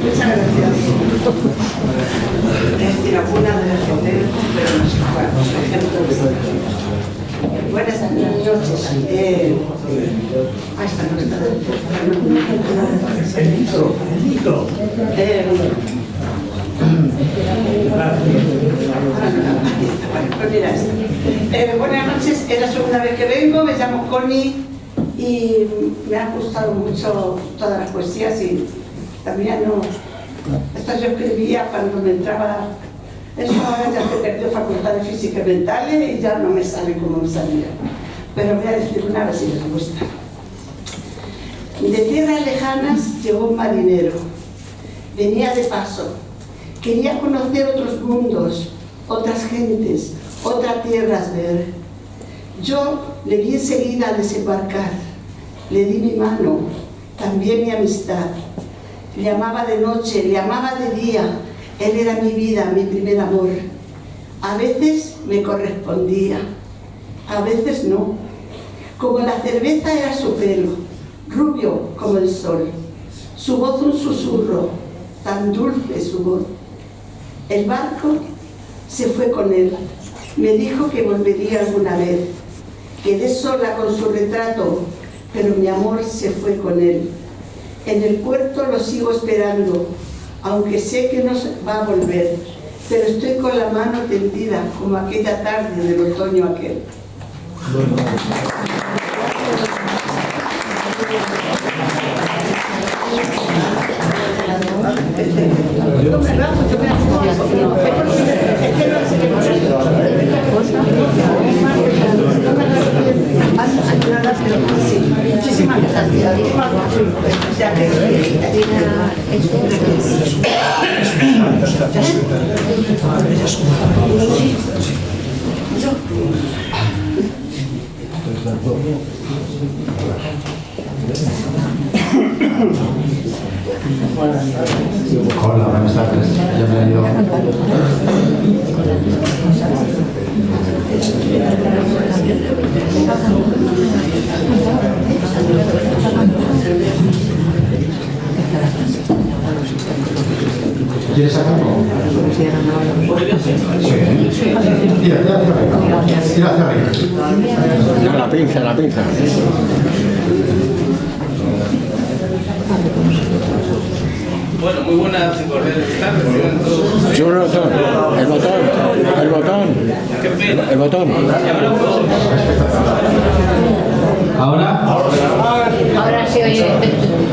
Muchas gracias. Es decir, alguna de las que pero no sé cuál. Buenas noches. Esta no está buenas noches, es la segunda vez que vengo, me llamo Connie y me han gustado mucho todas las poesías y también estas yo escribía cuando me entraba. Eso ahora ya he perdido facultades físicas y mentales y ya no me sale como me salía. Pero voy a decir una vez si les gusta. De tierras lejanas llegó un marinero. Venía de paso. Quería conocer otros mundos, otras gentes, otras tierras ver. Yo le vi enseguida desembarcar. Le di mi mano, también mi amistad. Le amaba de noche, le amaba de día. Él era mi vida, mi primer amor. A veces me correspondía, a veces no. Como la cerveza era su pelo, rubio como el sol. Su voz un susurro, tan dulce su voz. El barco se fue con él. Me dijo que volvería alguna vez. Quedé sola con su retrato, pero mi amor se fue con él. En el puerto lo sigo esperando, aunque sé que no va a volver, pero estoy con la mano tendida como aquella tarde del otoño aquel. Muchísimas gracias. Hola, buenas tardes. Bienvenido. ¿Quieres sacarlo? Sí. Tira hacia arriba. Tira hacia arriba. La pinza. Bueno, muy buenas y cordiales tardes. El botón. Ahora sí, oye.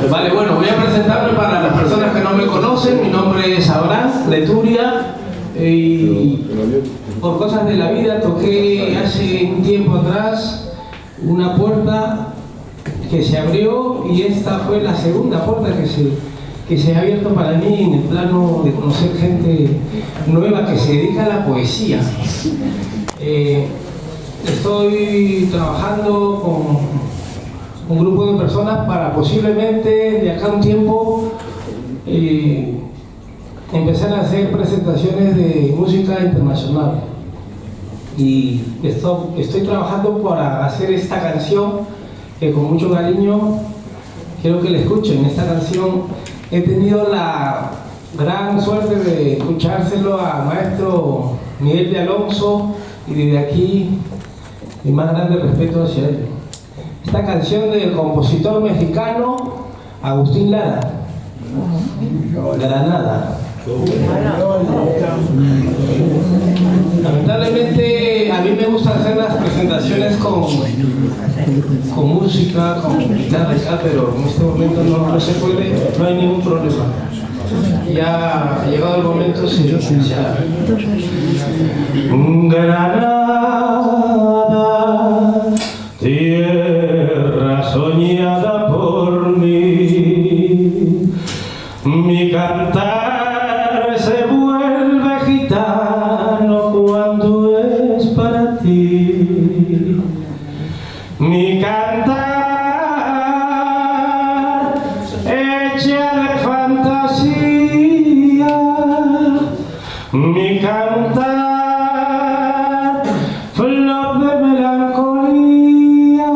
Vale, bueno, voy a presentarme para las personas que no me conocen. Mi nombre es Abraham Leturia y por cosas de la vida toqué hace un tiempo atrás una puerta que se abrió y esta fue la segunda puerta que se ha abierto para mí en el plano de conocer gente nueva que se dedica a la poesía. Estoy trabajando con un grupo de personas para posiblemente de acá a un tiempo empezar a hacer presentaciones de música internacional. Y estoy trabajando para hacer esta canción que con mucho cariño quiero que la escuchen. Esta canción he tenido la gran suerte de escuchárselo a maestro Miguel de Alonso y desde aquí mi más grande respeto hacia él. Esta canción del compositor mexicano Agustín Lara, Granada. Lamentablemente a mí me gusta hacer las presentaciones con música, con guitarra y tal, pero en este momento no se puede, no hay ningún problema. Ya ha llegado el momento, sí, ya. Granada, tierra soñada por mí, mi cantar se vuelve gitano cuando es para ti. Mi cantar hecha de fantasía, mi cantar flor de melancolía,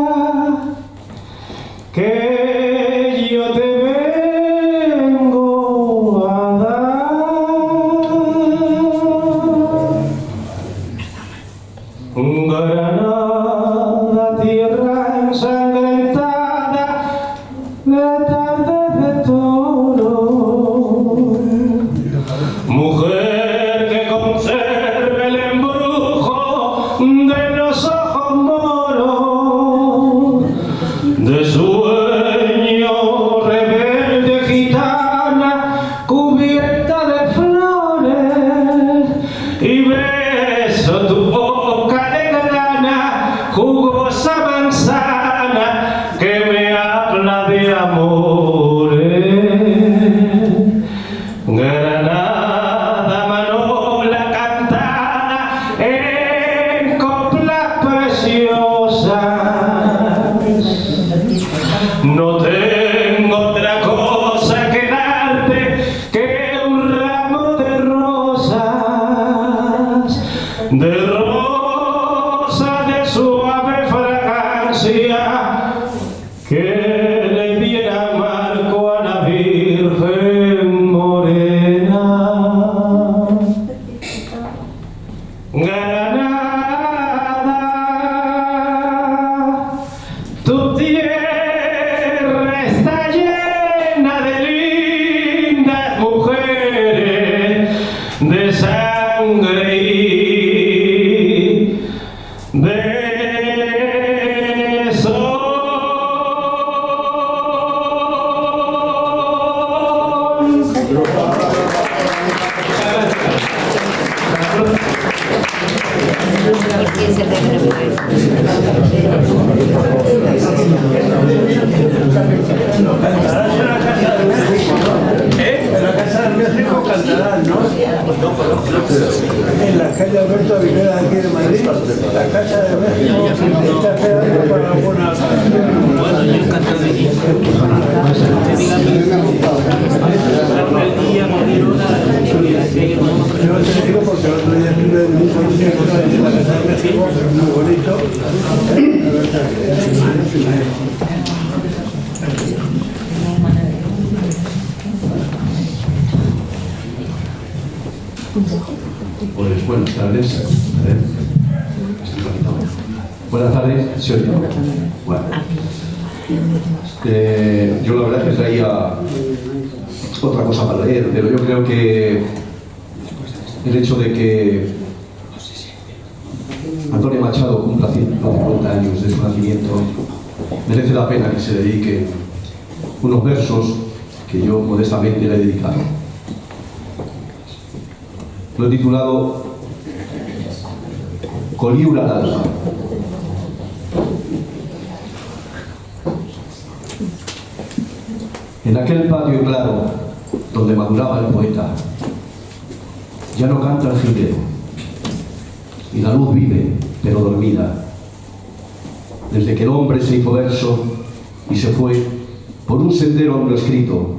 que yo te vengo a dar. Granada, tierra ensangrentada de tardes de toro, mujer que conserve el embrujo de los ojos moros, de sueño rebelde gitana cubierta de flores, y beso tu boca de grana, jugosa manzana que me habla de amores. Granada, manola cantada en coplas preciosas, no tengo otra cosa que darte que un ramo de rosas, de suave fragancia que le diera marco a la Virgen morena. Granada, tu tierra está llena de lindas mujeres, de sangre y de sol. En la Casa del México cantarán, ¿no? En la calle Alberto Avilera aquí de Madrid, la Casa de México está esperando para alguna. Bueno, yo encantado de ir. Yo te digo porque el otro día estuve en un concierto en la Casa de México, muy bonito. Pues buenas tardes. Buenas tardes, ¿se oye? Bueno. Yo la verdad es que traía otra cosa para leer, pero yo creo que el hecho de que Antonio Machado cumpla 150 años de su nacimiento merece la pena que se dediquen unos versos que yo modestamente le he dedicado. Lo he titulado Coliura al alba. En aquel patio claro donde maduraba el poeta, ya no canta el jilguero, y la luz vive, pero dormida. Desde que el hombre se hizo verso y se fue por un sendero no escrito,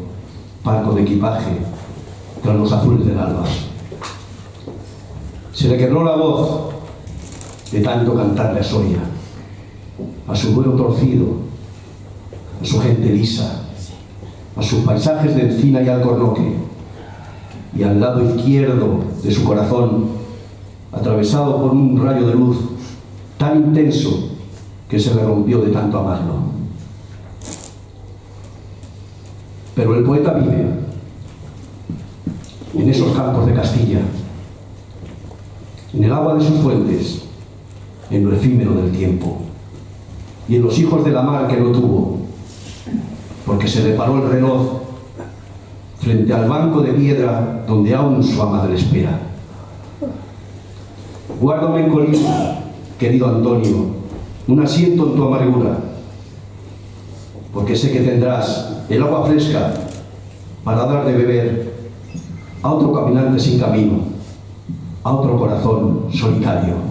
parco de equipaje, tras los azules del alba. Se le quebró la voz de tanto cantarle a Soria, a su vuelo torcido, a su gente lisa, a sus paisajes de encina y alcornoque, y al lado izquierdo de su corazón, atravesado por un rayo de luz tan intenso que se le rompió de tanto amarlo. Pero el poeta vive en esos campos de Castilla, en el agua de sus fuentes, en lo efímero del tiempo y en los hijos de la mar que no tuvo, porque se le paró el reloj frente al banco de piedra donde aún su amada le espera. Guárdame en colina, querido Antonio, un asiento en tu amargura, porque sé que tendrás el agua fresca para dar de beber a otro caminante sin camino, a otro corazón solitario.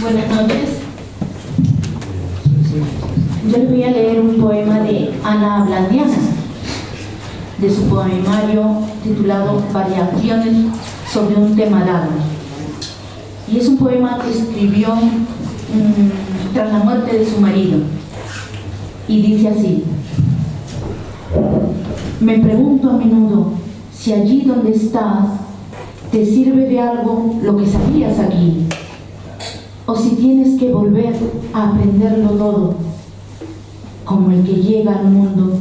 Buenas noches. Yo les voy a leer un poema de Ana Blandiana, de su poemario titulado Variaciones sobre un tema dado. Y es un poema que escribió tras la muerte de su marido. Y dice así: me pregunto a menudo si allí donde estás te sirve de algo lo que sabías aquí, o si tienes que volver a aprenderlo todo, como el que llega al mundo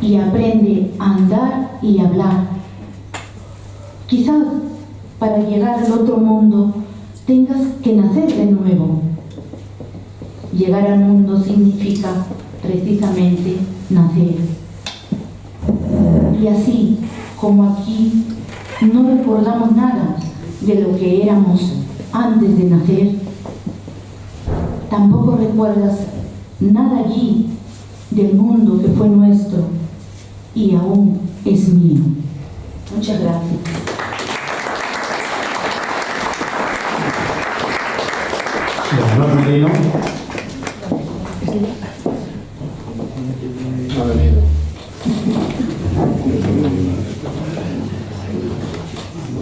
y aprende a andar y hablar. Quizás para llegar al otro mundo tengas que nacer de nuevo. Llegar al mundo significa precisamente nacer. Y así como aquí no recordamos nada de lo que éramos antes de nacer, tampoco recuerdas nada allí del mundo que fue nuestro y aún es mío. Muchas gracias.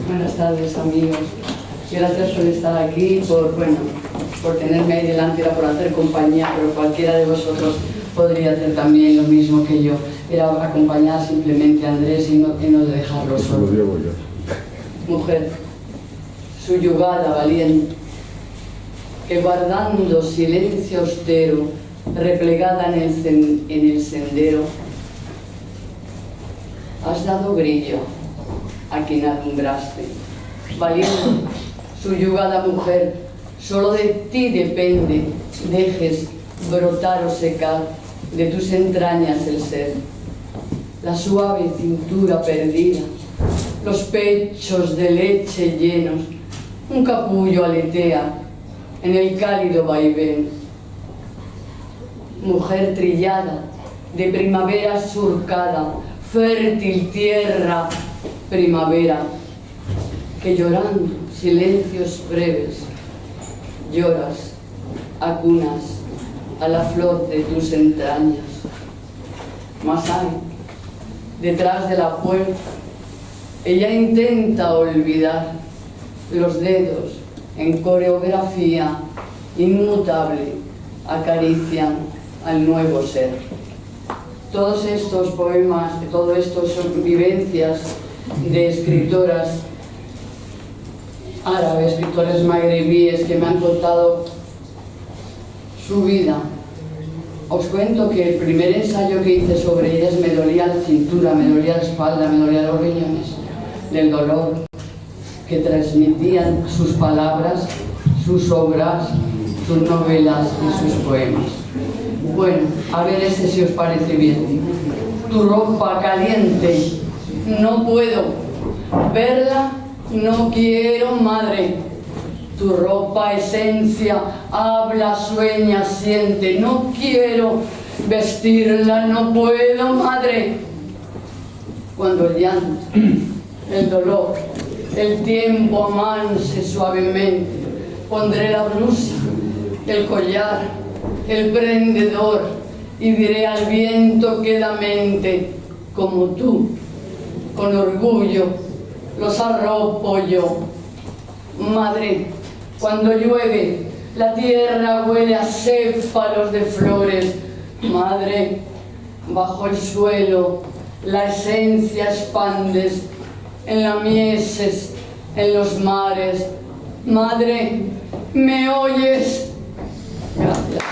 Buenas tardes, amigos. Gracias por estar aquí, por tenerme ahí delante, era por hacer compañía, pero cualquiera de vosotros podría hacer también lo mismo que yo. Era acompañar simplemente a Andrés y no dejarlo solo. Mujer, subyugada, valiente, que guardando silencio austero, replegada en el sendero, has dado brillo a quien alumbraste. Valiente, subyugada mujer, solo de ti depende, dejes brotar o secar de tus entrañas el ser. La suave cintura perdida, los pechos de leche llenos, un capullo aletea en el cálido vaivén. Mujer trillada, de primavera surcada, fértil tierra, primavera, que llorando silencios breves, lloras, acunas a la flor de tus entrañas. Mas hay, detrás de la puerta, ella intenta olvidar, los dedos en coreografía inmutable acarician al nuevo ser. Todos estos poemas, todo esto son vivencias de escritoras árabes, escritores magrebíes que me han contado su vida. Os cuento que el primer ensayo que hice sobre ellas me dolía la cintura, me dolía la espalda, me dolía los riñones, del dolor que transmitían sus palabras, sus obras, sus novelas y sus poemas. Bueno, a ver si os parece bien. Tu ropa caliente, no puedo verla, no quiero, madre. Tu ropa esencia, habla, sueña, siente, no quiero vestirla no puedo, madre. Cuando el llanto, el dolor, el tiempo amanse suavemente, pondré la blusa, el collar, el prendedor y diré al viento quedamente, como tú, con orgullo, los arropo yo. Madre, cuando llueve, la tierra huele a céfalos de flores. Madre, bajo el suelo, la esencia expandes, en las mieses, en los mares. Madre, ¿me oyes? Gracias.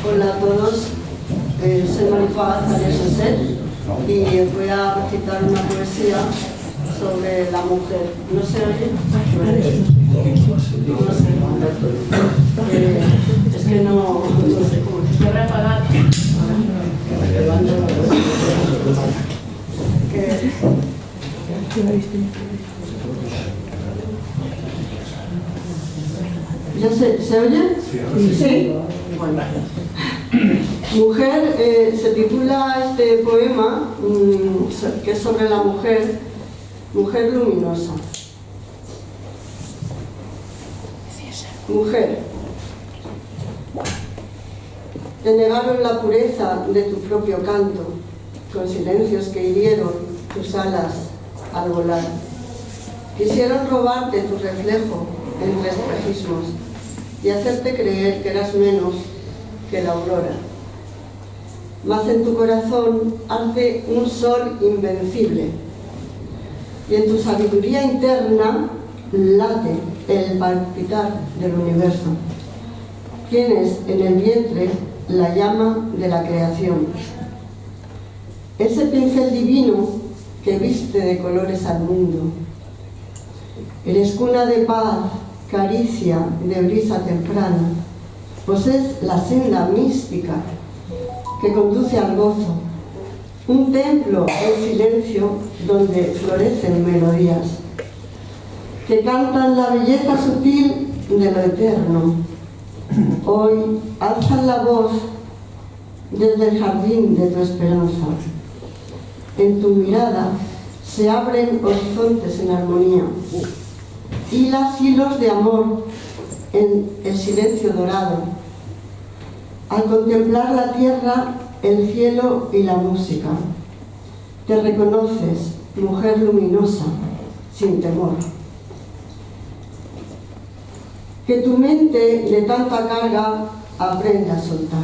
Hola a todos, soy Maripaz Arias José y os voy a recitar una poesía sobre la mujer. ¿No se oye? No sé. Es que no sé cómo. ¿Se puede apagar? ¿Se oye? Sí. Bueno. Mujer, se titula este poema, que es sobre la mujer, mujer luminosa. Mujer, te negaron la pureza de tu propio canto, con silencios que hirieron tus alas al volar. Quisieron robarte tu reflejo entre espejismos y hacerte creer que eras menos que la aurora. Mas en tu corazón arde un sol invencible y en tu sabiduría interna late el palpitar del universo. Tienes en el vientre la llama de la creación, ese pincel divino que viste de colores al mundo. Eres cuna de paz, caricia de brisa temprana, posees la senda mística que conduce al gozo, un templo en silencio donde florecen melodías que cantan la belleza sutil de lo eterno. Hoy alzan la voz desde el jardín de tu esperanza. En tu mirada se abren horizontes en armonía, hilos de amor en el silencio dorado. Al contemplar la tierra, el cielo y la música, te reconoces, mujer luminosa, sin temor. Que tu mente de tanta carga aprenda a soltar,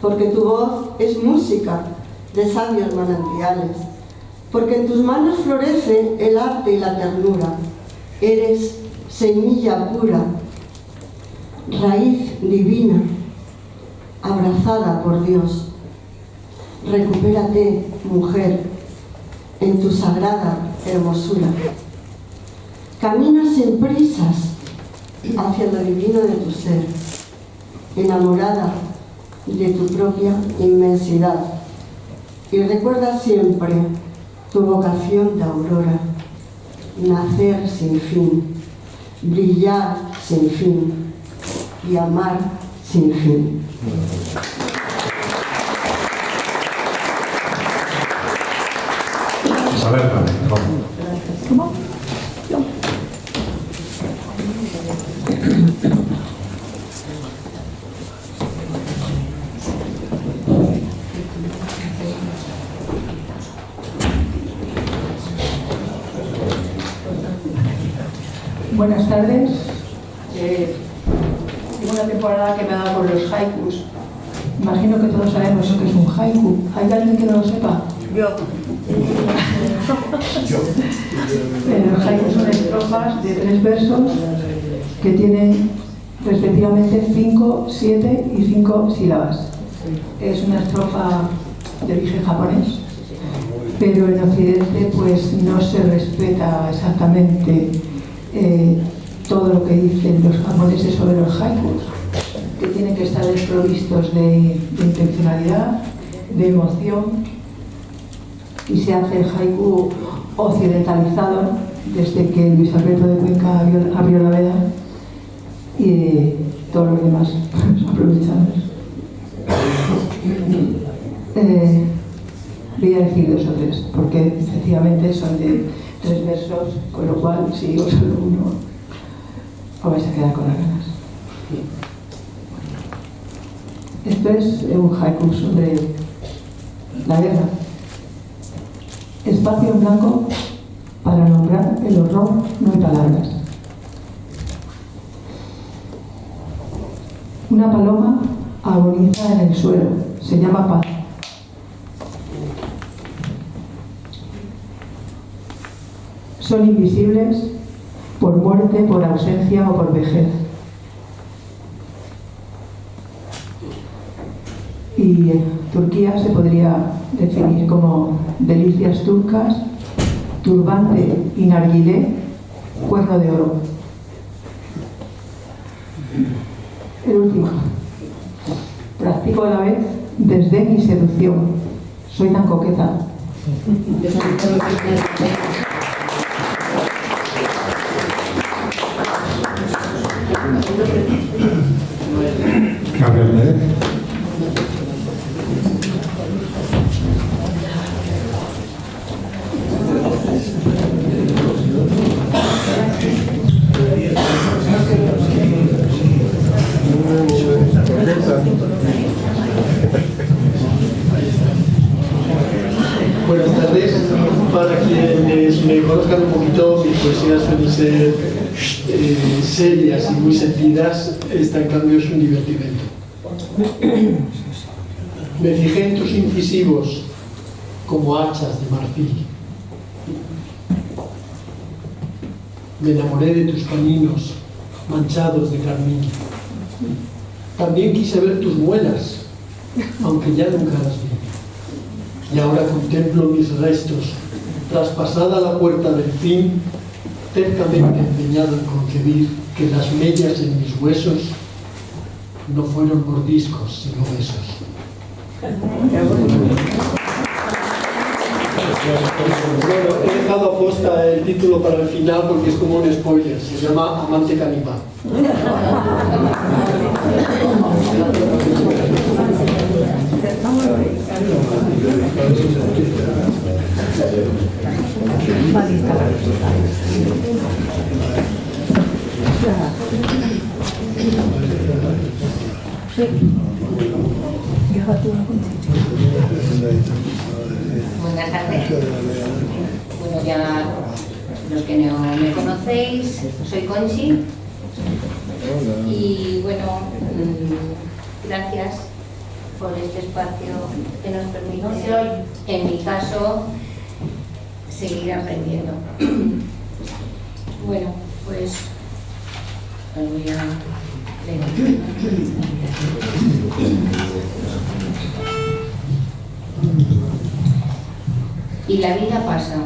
porque tu voz es música de sabios manantiales, porque en tus manos florece el arte y la ternura. Eres semilla pura, raíz divina, abrazada por Dios. Recupérate, mujer, en tu sagrada hermosura. Camina sin prisas hacia lo divino de tu ser, enamorada de tu propia inmensidad. Y recuerda siempre tu vocación de aurora, nacer sin fin, brillar sin fin y amar sin fin. Isabel, ¿Cómo? Buenas tardes. Tengo una temporada que me ha dado por los haikus. Imagino que todos sabemos lo que es un haiku. ¿Hay alguien que no lo sepa? Yo. Los haikus son estrofas de 3 versos que tienen respectivamente 5, 7 y 5 sílabas. Es una estrofa de origen japonés, pero en Occidente pues no se respeta exactamente todo lo que dicen los japoneses sobre los haikus, que tienen que estar desprovistos de intencionalidad, de emoción, y se hace el haiku occidentalizado desde que Luis Alberto de Cuenca abrió la veda y todos los demás aprovechados. Voy a decir 2 o 3, porque efectivamente son de 3 versos, con lo cual si digo solo uno, os vais a quedar con las ganas. Esto es un haiku sobre la guerra. Espacio en blanco para nombrar el horror, no hay palabras. Una paloma agoniza en el suelo, se llama paz. Son invisibles por muerte, por ausencia o por vejez. Y Turquía se podría definir como delicias turcas, turbante y narguilé, cuerno de oro. El último. Practico a la vez desdén y seducción. Soy tan coqueta. Gabriel, Buenas tardes. Para quienes me conozcan un poquito, mis poesías suelen ser serias y muy sentidas. Esta, en cambio, es un divertimento. Me fijé en tus incisivos como hachas de marfil. Me enamoré de tus caninos manchados de carmín. También quise ver tus muelas, aunque ya nunca las vi. Y ahora contemplo mis restos, traspasada la puerta del fin, tercamente empeñado en concebir que las mellas en mis huesos no fueron mordiscos, sino besos. Bueno, he dejado aposta el título para el final porque es como un spoiler, se llama Amante Caníbal. Buenas tardes. Bueno, ya los que no me conocéis, soy Conchi. Y bueno, gracias por este espacio que nos permite hoy, en mi caso, seguir aprendiendo. Bueno, pues os voy a leer. Y la vida pasa.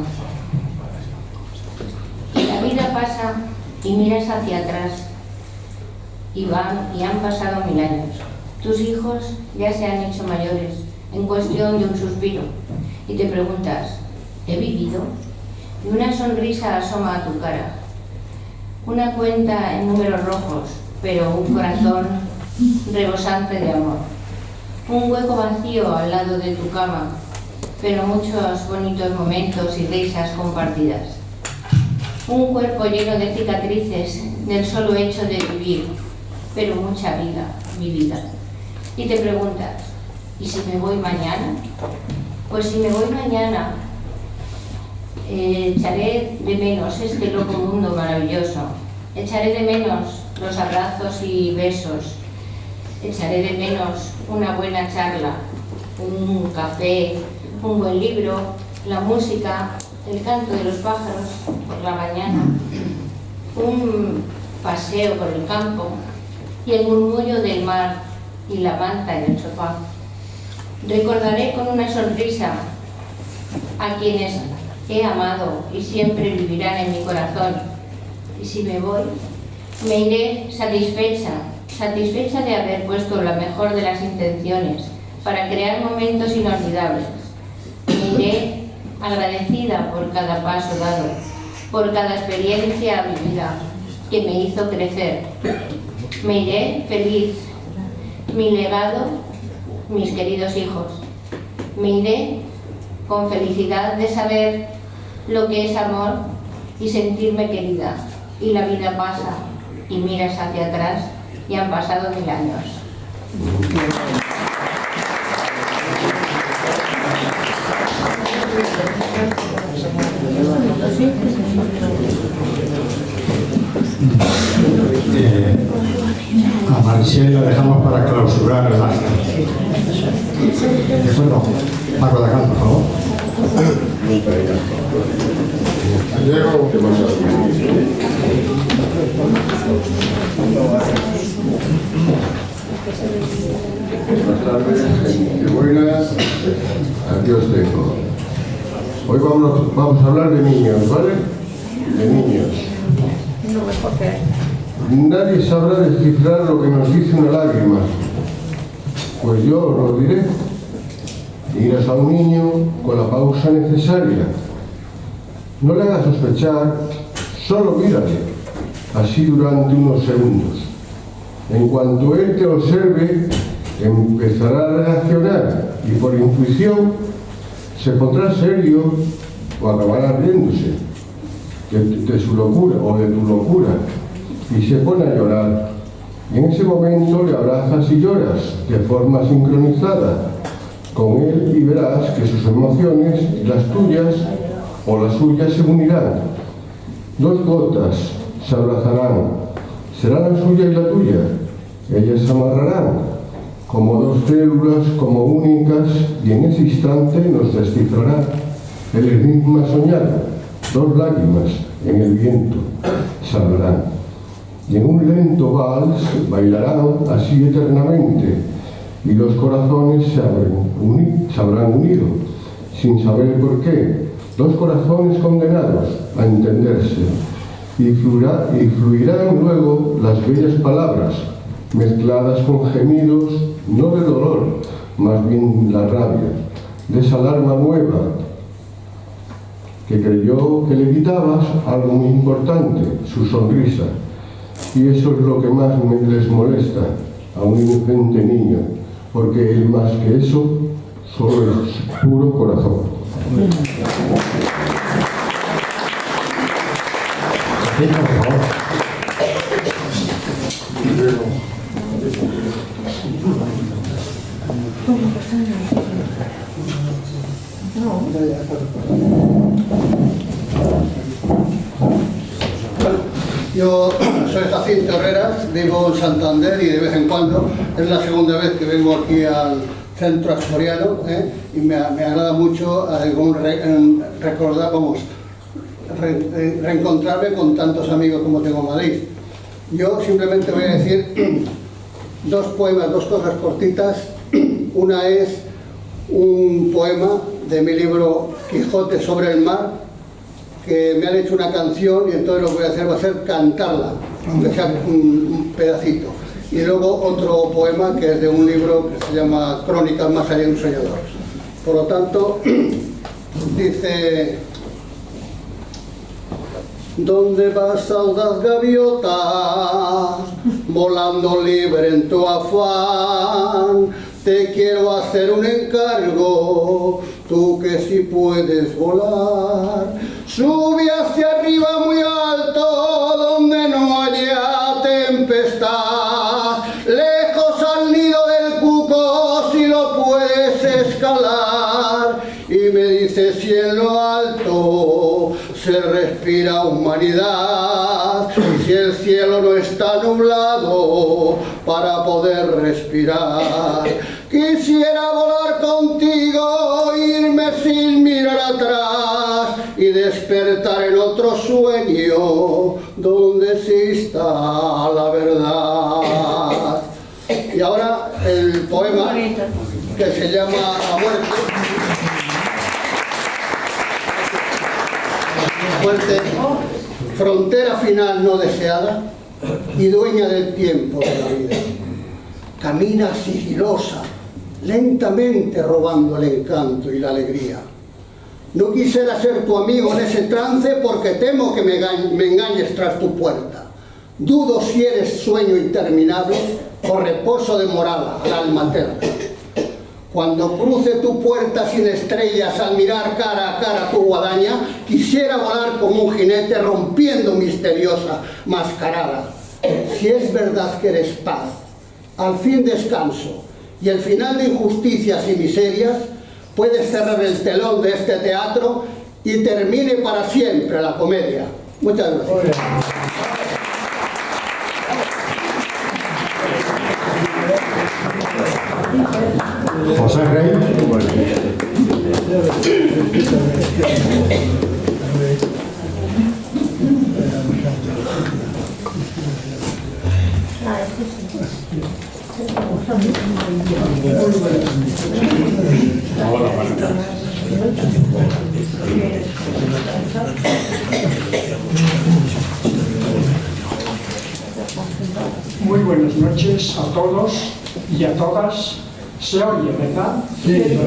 Y la vida pasa y miras hacia atrás y han pasado 1000 años. Tus hijos ya se han hecho mayores en cuestión de un suspiro y te preguntas, ¿he vivido? Y una sonrisa asoma a tu cara. Una cuenta en números rojos, pero un corazón rebosante de amor. Un hueco vacío al lado de tu cama, pero muchos bonitos momentos y risas compartidas. Un cuerpo lleno de cicatrices del solo hecho de vivir, pero mucha vida vivida. Y te preguntas, ¿y si me voy mañana? Pues si me voy mañana, echaré de menos este loco mundo maravilloso. Echaré de menos los abrazos y besos. Echaré de menos una buena charla, un café, un buen libro, la música, el canto de los pájaros por la mañana, un paseo por el campo y el murmullo del mar y la manta en el sofá. Recordaré con una sonrisa a quienes he amado y siempre vivirán en mi corazón. Y si me voy, Me iré satisfecha de haber puesto la mejor de las intenciones para crear momentos inolvidables. Me iré agradecida por cada paso dado, por cada experiencia vivida que me hizo crecer. Me iré feliz. Mi legado, mis queridos hijos. Me iré con felicidad de saber lo que es amor y sentirme querida. Y la vida pasa y miras hacia atrás y han pasado 1000 años. A Maricel la dejamos para clausurar el acto. ¿De acuerdo? Marco de acá, por favor. Diego, ¿qué pasa? Buenas tardes, qué buenas. Aquí os tengo. Hoy vamos a hablar de niños, ¿vale? De niños. Nadie sabrá descifrar lo que nos dice una lágrima. Pues yo os lo diré. Miras a un niño con la pausa necesaria. No le hagas sospechar, solo mírale, así durante unos segundos. En cuanto él te observe, empezará a reaccionar y por intuición se pondrá serio o acabará riéndose de su locura o de tu locura y se pone a llorar. Y en ese momento le abrazas y lloras de forma sincronizada con él y verás que sus emociones, las tuyas o las suyas, se unirán. Dos gotas se abrazarán, será la suya y la tuya. Ellas se amarrarán como dos células, como únicas, y en ese instante nos descifrará el enigma soñado. Dos lágrimas en el viento saldrán. Y en un lento vals bailarán así eternamente, y los corazones se habrán unido, sin saber por qué. Dos corazones condenados a entenderse, y fluirán luego las bellas palabras, mezcladas con gemidos, no de dolor, más bien la rabia, de esa alarma nueva, que creyó que le quitabas algo muy importante, su sonrisa. Y eso es lo que más les molesta a un inocente niño, porque él más que eso, solo es puro corazón. Yo soy Jacinto Herreras, vivo en Santander y de vez en cuando, es la segunda vez que vengo aquí al centro asturiano, y me agrada mucho reencontrarme con tantos amigos como tengo en Madrid. Yo simplemente voy a decir dos poemas, dos cosas cortitas. Una es un poema de mi libro Quijote sobre el mar, que me han hecho una canción y entonces lo que voy a hacer va a ser cantarla, aunque sea un pedacito. Y luego otro poema que es de un libro que se llama Crónicas más allá de un soñador. Por lo tanto, dice: ¿Dónde vas, audaz gaviota, volando libre en tu afán? Te quiero hacer un encargo, tú que sí puedes volar. Sube hacia arriba muy alto, donde no haya tempestad. Lejos al nido del cuco, si lo puedes escalar. Y me dice si en lo alto se respira humanidad, si el cielo no está nublado para poder respirar. Quisiera volar contigo, irme sin mirar atrás y despertar en otro sueño donde exista la verdad. Y ahora el poema que se llama La muerte, frontera final no deseada, y dueña del tiempo de la vida. Camina sigilosa, lentamente robando el encanto y la alegría. No quisiera ser tu amigo en ese trance porque temo que me engañes tras tu puerta. Dudo si eres sueño interminable o reposo de morada al alma eterna. Cuando cruce tu puerta sin estrellas al mirar cara a cara tu guadaña, quisiera volar como un jinete rompiendo misteriosa mascarada. Si es verdad que eres paz, al fin descanso y el final de injusticias y miserias, puedes cerrar el telón de este teatro y termine para siempre la comedia. Muchas gracias. José Rey. Muy buenas noches a todos y a todas. ¿Se oye, verdad? Sí,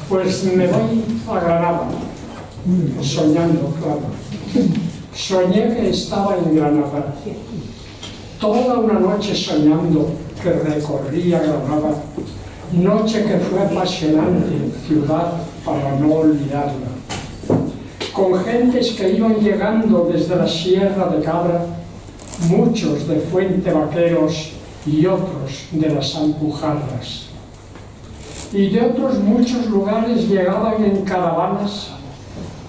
Pues me voy a Granada, soñando, claro. Soñé que estaba en Granada. Toda una noche soñando que recorría Granada, noche que fue apasionante, ciudad para no olvidarla. Con gentes que iban llegando desde la Sierra de Cabra, muchos de Fuente Vaqueros y otros de las Alpujarras. Y de otros muchos lugares llegaban en caravanas,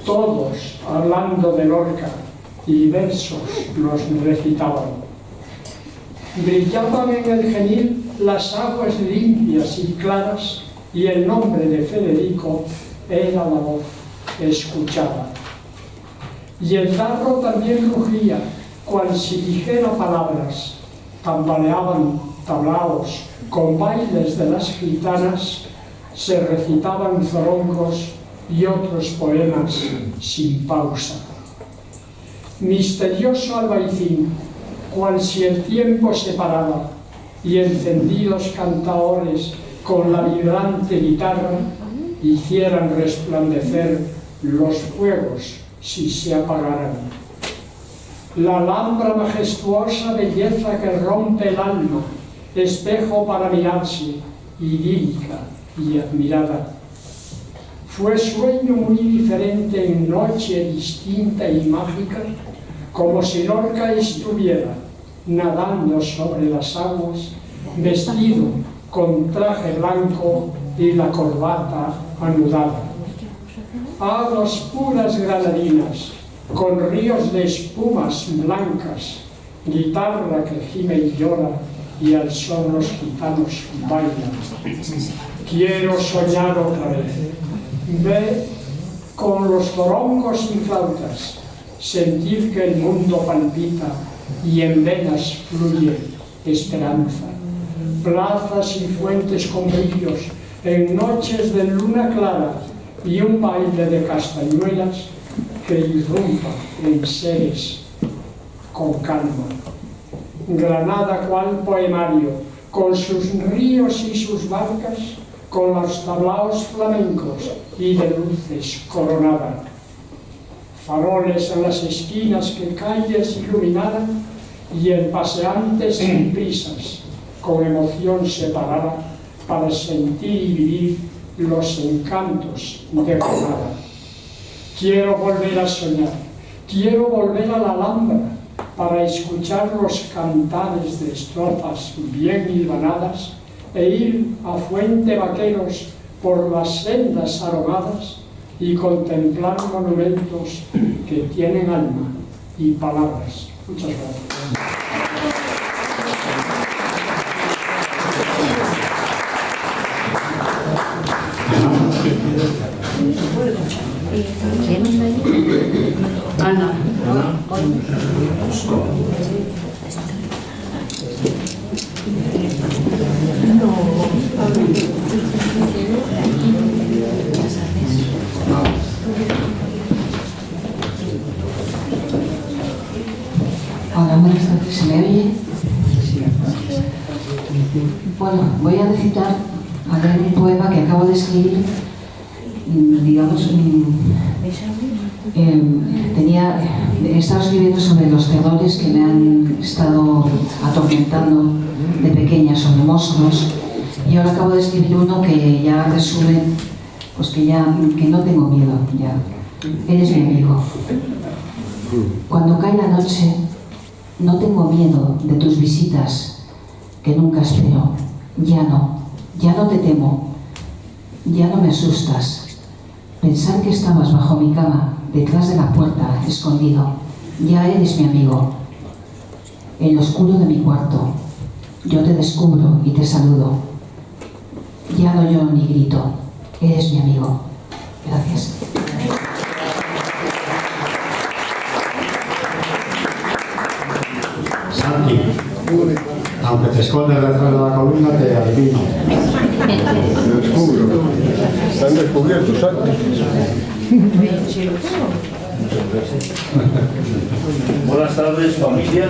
todos hablando de Lorca, y versos los recitaban. Brillaban en el Genil las aguas limpias y claras, y el nombre de Federico era la voz escuchada. Y el Darro también rugía, cual si dijera palabras. Tambaleaban tablaos, con bailes de las gitanas, se recitaban zorongos y otros poemas sin pausa. Misterioso albaicín, cual si el tiempo se parara, y encendidos cantaores con la vibrante guitarra hicieran resplandecer los fuegos si se apagaran. La alhambra majestuosa belleza que rompe el alma, espejo para mirarse, idílica y admirada. Fue sueño muy diferente en noche distinta y mágica, como si Lorca estuviera nadando sobre las aguas, vestido con traje blanco y la corbata anudada. Aguas puras granadinas, con ríos de espumas blancas, guitarra que gime y llora, y al son los gitanos bailan. Quiero soñar otra vez. Ve con los zorongos y flautas, sentir que el mundo palpita y en venas fluye esperanza. Plazas y fuentes con brillos, en noches de luna clara, y un baile de castañuelas que irrumpa en seres con calma. Granada cual poemario, con sus ríos y sus barcas, con los tablaos flamencos y de luces coronada. Faroles en las esquinas que calles iluminaran, y el paseante sin prisas, con emoción separada, para sentir y vivir los encantos de Granada. Quiero volver a soñar, quiero volver a la Alhambra para escuchar los cantares de estrofas bien hilvanadas e ir a Fuente Vaqueros por las sendas aromadas y contemplar monumentos que tienen alma y palabras. Muchas gracias. Ana. Bueno, voy a recitar, a leer un poema que acabo de escribir, digamos, he estado escribiendo sobre los terrores que me han estado atormentando de pequeña, sobre monstruos, y ahora acabo de escribir uno que ya resume, pues que no tengo miedo, ya. Eres mi amigo. Cuando cae la noche, no tengo miedo de tus visitas, que nunca espero. Ya no te temo, ya no me asustas. Pensar que estabas bajo mi cama, detrás de la puerta, escondido. Ya eres mi amigo. En lo oscuro de mi cuarto, yo te descubro y te saludo. Ya no lloro ni grito, eres mi amigo. Gracias. Santi, aunque te escondes detrás de la columna, te adivino. Te descubro. Están descubiertos, Santi. Buenas tardes, familia.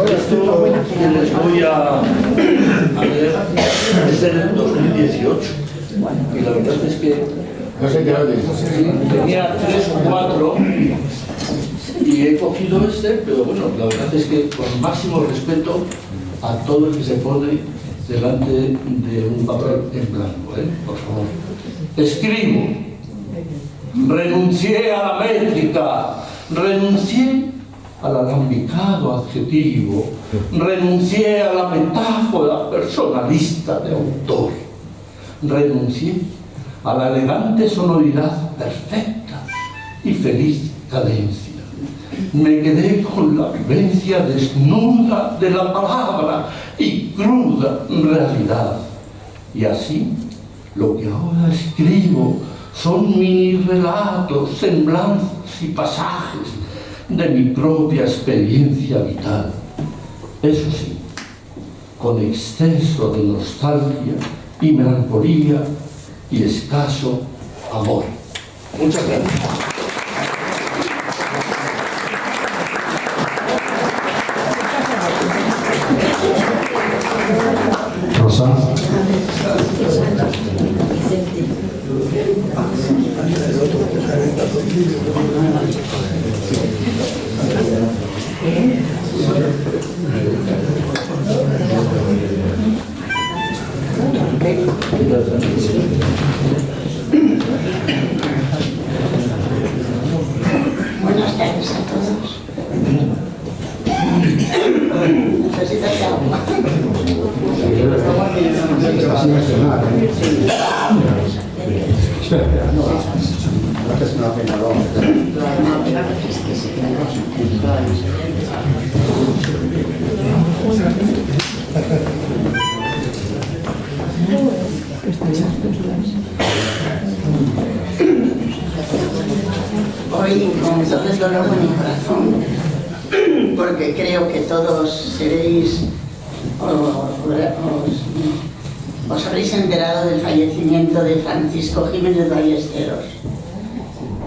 Esto que les voy a leer es del 2018. Y la verdad es que tenía 3 o 4 y he cogido este, pero bueno, la verdad es que con máximo respeto a todo el que se pone delante de un papel en blanco, por favor. Escribo. Renuncié a la métrica, renuncié al alambicado adjetivo, renuncié a la metáfora personalista de autor, renuncié a la elegante sonoridad perfecta y feliz cadencia. Me quedé con la vivencia desnuda de la palabra y cruda realidad. Y así, lo que ahora escribo son mini relatos, semblanzas y pasajes de mi propia experiencia vital. Eso sí, con exceso de nostalgia y melancolía y escaso amor. Muchas gracias. Rosa. Buenas tardes a todos. ¿Necesitas agua? Estás sin mencionar, Espera, no, es una pena, Hoy, con todo el dolor de mi corazón, porque creo que todos seréis, os habréis enterado del fallecimiento de Francisco Jiménez Ballesteros.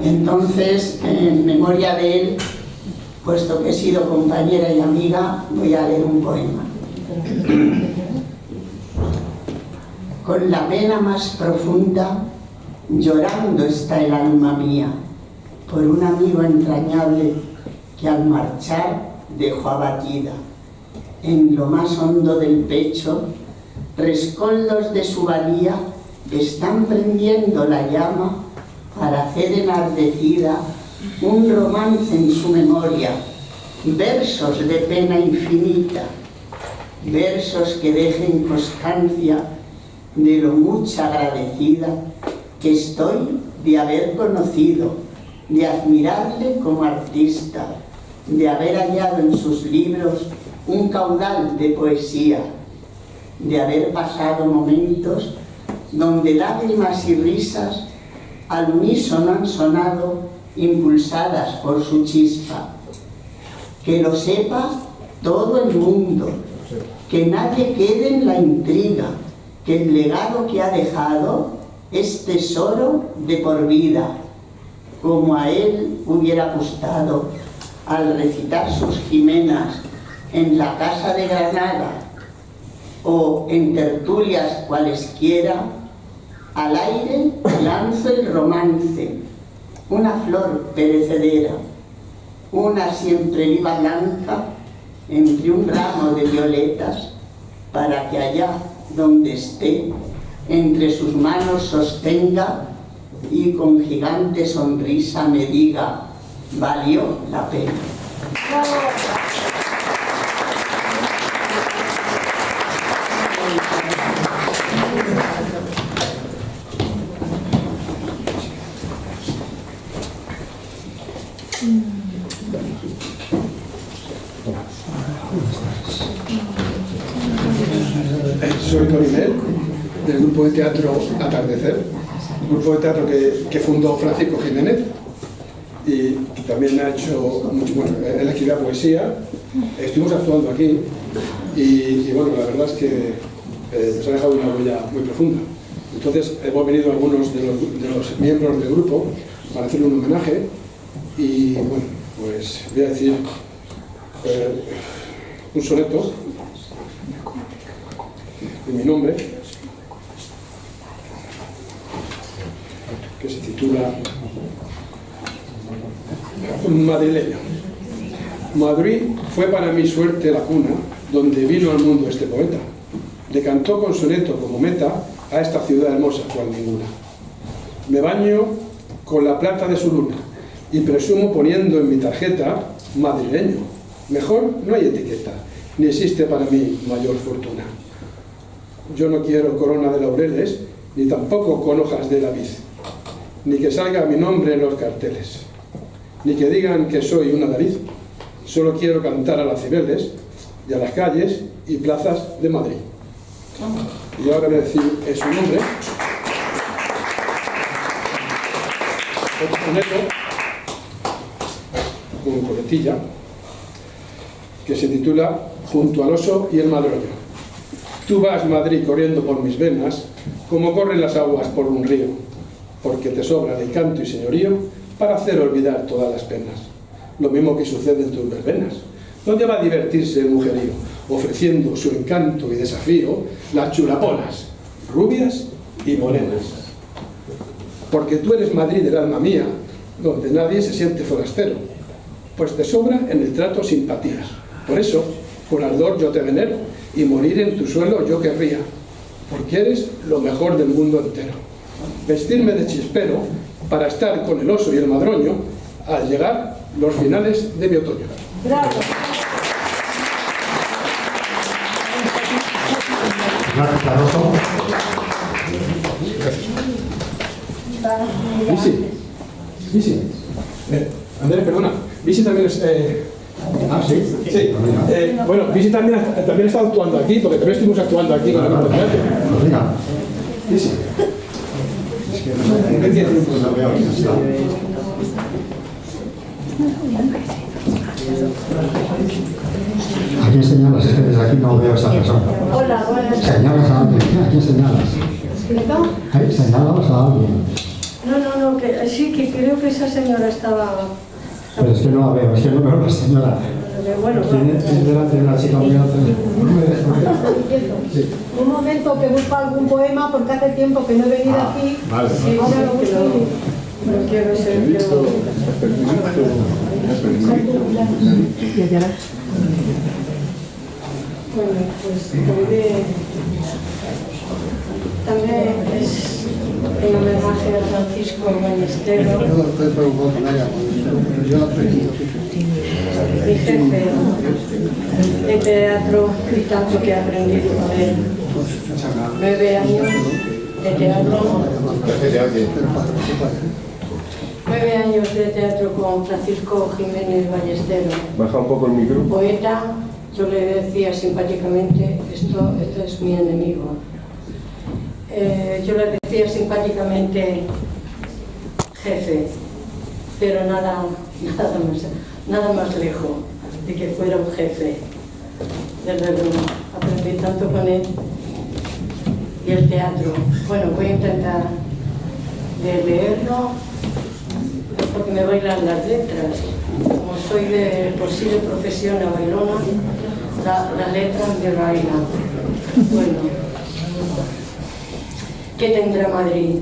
Entonces, en memoria de él, puesto que he sido compañera y amiga, voy a leer un poema. Con la pena más profunda, llorando está el alma mía, por un amigo entrañable que al marchar dejó abatida. En lo más hondo del pecho, rescoldos de su valía están prendiendo la llama para hacer enardecida un romance en su memoria, versos de pena infinita, versos que dejen constancia de lo mucho agradecida que estoy de haber conocido, de admirarle como artista, de haber hallado en sus libros un caudal de poesía, de haber pasado momentos donde lágrimas y risas al unísono han sonado, impulsadas por su chispa. Que lo sepa todo el mundo, que nadie quede en la intriga, que el legado que ha dejado es tesoro de por vida, como a él hubiera gustado al recitar sus Jimenas en la Casa de Granada o en tertulias cualesquiera, al aire lanzo el romance, una flor perecedera, una siempre viva blanca entre un ramo de violetas, para que allá donde esté, entre sus manos sostenga y con gigante sonrisa me diga: valió la pena. Soy Tony Mel, del grupo de teatro Atardecer, un grupo de teatro que fundó Francisco Jiménez y que también ha hecho mucho, bueno, él escribía poesía. Estuvimos actuando aquí y bueno, la verdad es que nos ha dejado una huella muy profunda. Entonces hemos venido algunos de los miembros del grupo para hacerle un homenaje y bueno, pues voy a decir un soneto en mi nombre, que se titula Madrileño. Madrid fue para mi suerte la cuna donde vino al mundo este poeta. Le cantó con soneto como meta a esta ciudad hermosa cual ninguna. Me baño con la plata de su luna y presumo poniendo en mi tarjeta madrileño. Mejor no hay etiqueta, ni existe para mí mayor fortuna. Yo no quiero corona de laureles, ni tampoco con hojas de la vid, ni que salga mi nombre en los carteles, ni que digan que soy un adalid. Solo quiero cantar a las cibeles y a las calles y plazas de Madrid. Y ahora voy a decir su nombre. Otro soneto, con coletilla, que se titula Junto al oso y el madroño. Tú vas, Madrid, corriendo por mis venas, como corren las aguas por un río, porque te sobra de canto y señorío para hacer olvidar todas las penas. Lo mismo que sucede en tus verbenas. ¿Dónde va a divertirse el mujerío, ofreciendo su encanto y desafío las chulaponas, rubias y morenas? Porque tú eres Madrid del alma mía, donde nadie se siente forastero, pues te sobra en el trato simpatía. Por eso, con ardor yo te venero, y morir en tu suelo yo querría, porque eres lo mejor del mundo entero. Vestirme de chispero para estar con el oso y el madroño al llegar los finales de mi otoño. ¡Bravo! Gracias, Carlos. Visi. Andrés, perdona. Visi también es... sí. Sí. Bueno, Visi también está actuando aquí, porque también estuvimos actuando aquí con el grupo de teatro. Visi. ¿Qué tiene? ¿A quién señalas? Es que desde aquí no veo a esa persona. Hola, buenas tardes. ¿Señalas a alguien? ¿A quién señalas? ¿Perdón? Ahí señalabas a alguien. No, que sí, que creo que esa señora estaba... Pero es que no la veo, es que no veo a la señora. Bueno, Tiene delante de una chica muy alta. Sí. un momento que busco algún poema porque hace tiempo que no he venido aquí. Vale. Sí, ahora lo busco. No quiero ser yo. Bueno, pues también es en homenaje a Francisco Ballesteros, mi jefe de teatro y tanto que he aprendido con él. 9 años de teatro. 9 años de teatro con Francisco Jiménez Ballesteros. Baja un poco el micro. Poeta, yo le decía simpáticamente, esto es mi enemigo. Yo le decía simpáticamente jefe, pero nada más lejos de que fuera un jefe. Desde luego, aprendí tanto con él. Y el teatro, bueno, voy a intentar de leerlo, porque me bailan las letras. Como soy por sí de profesión a bailona, la letra de Raila. Bueno, ¿qué tendrá Madrid?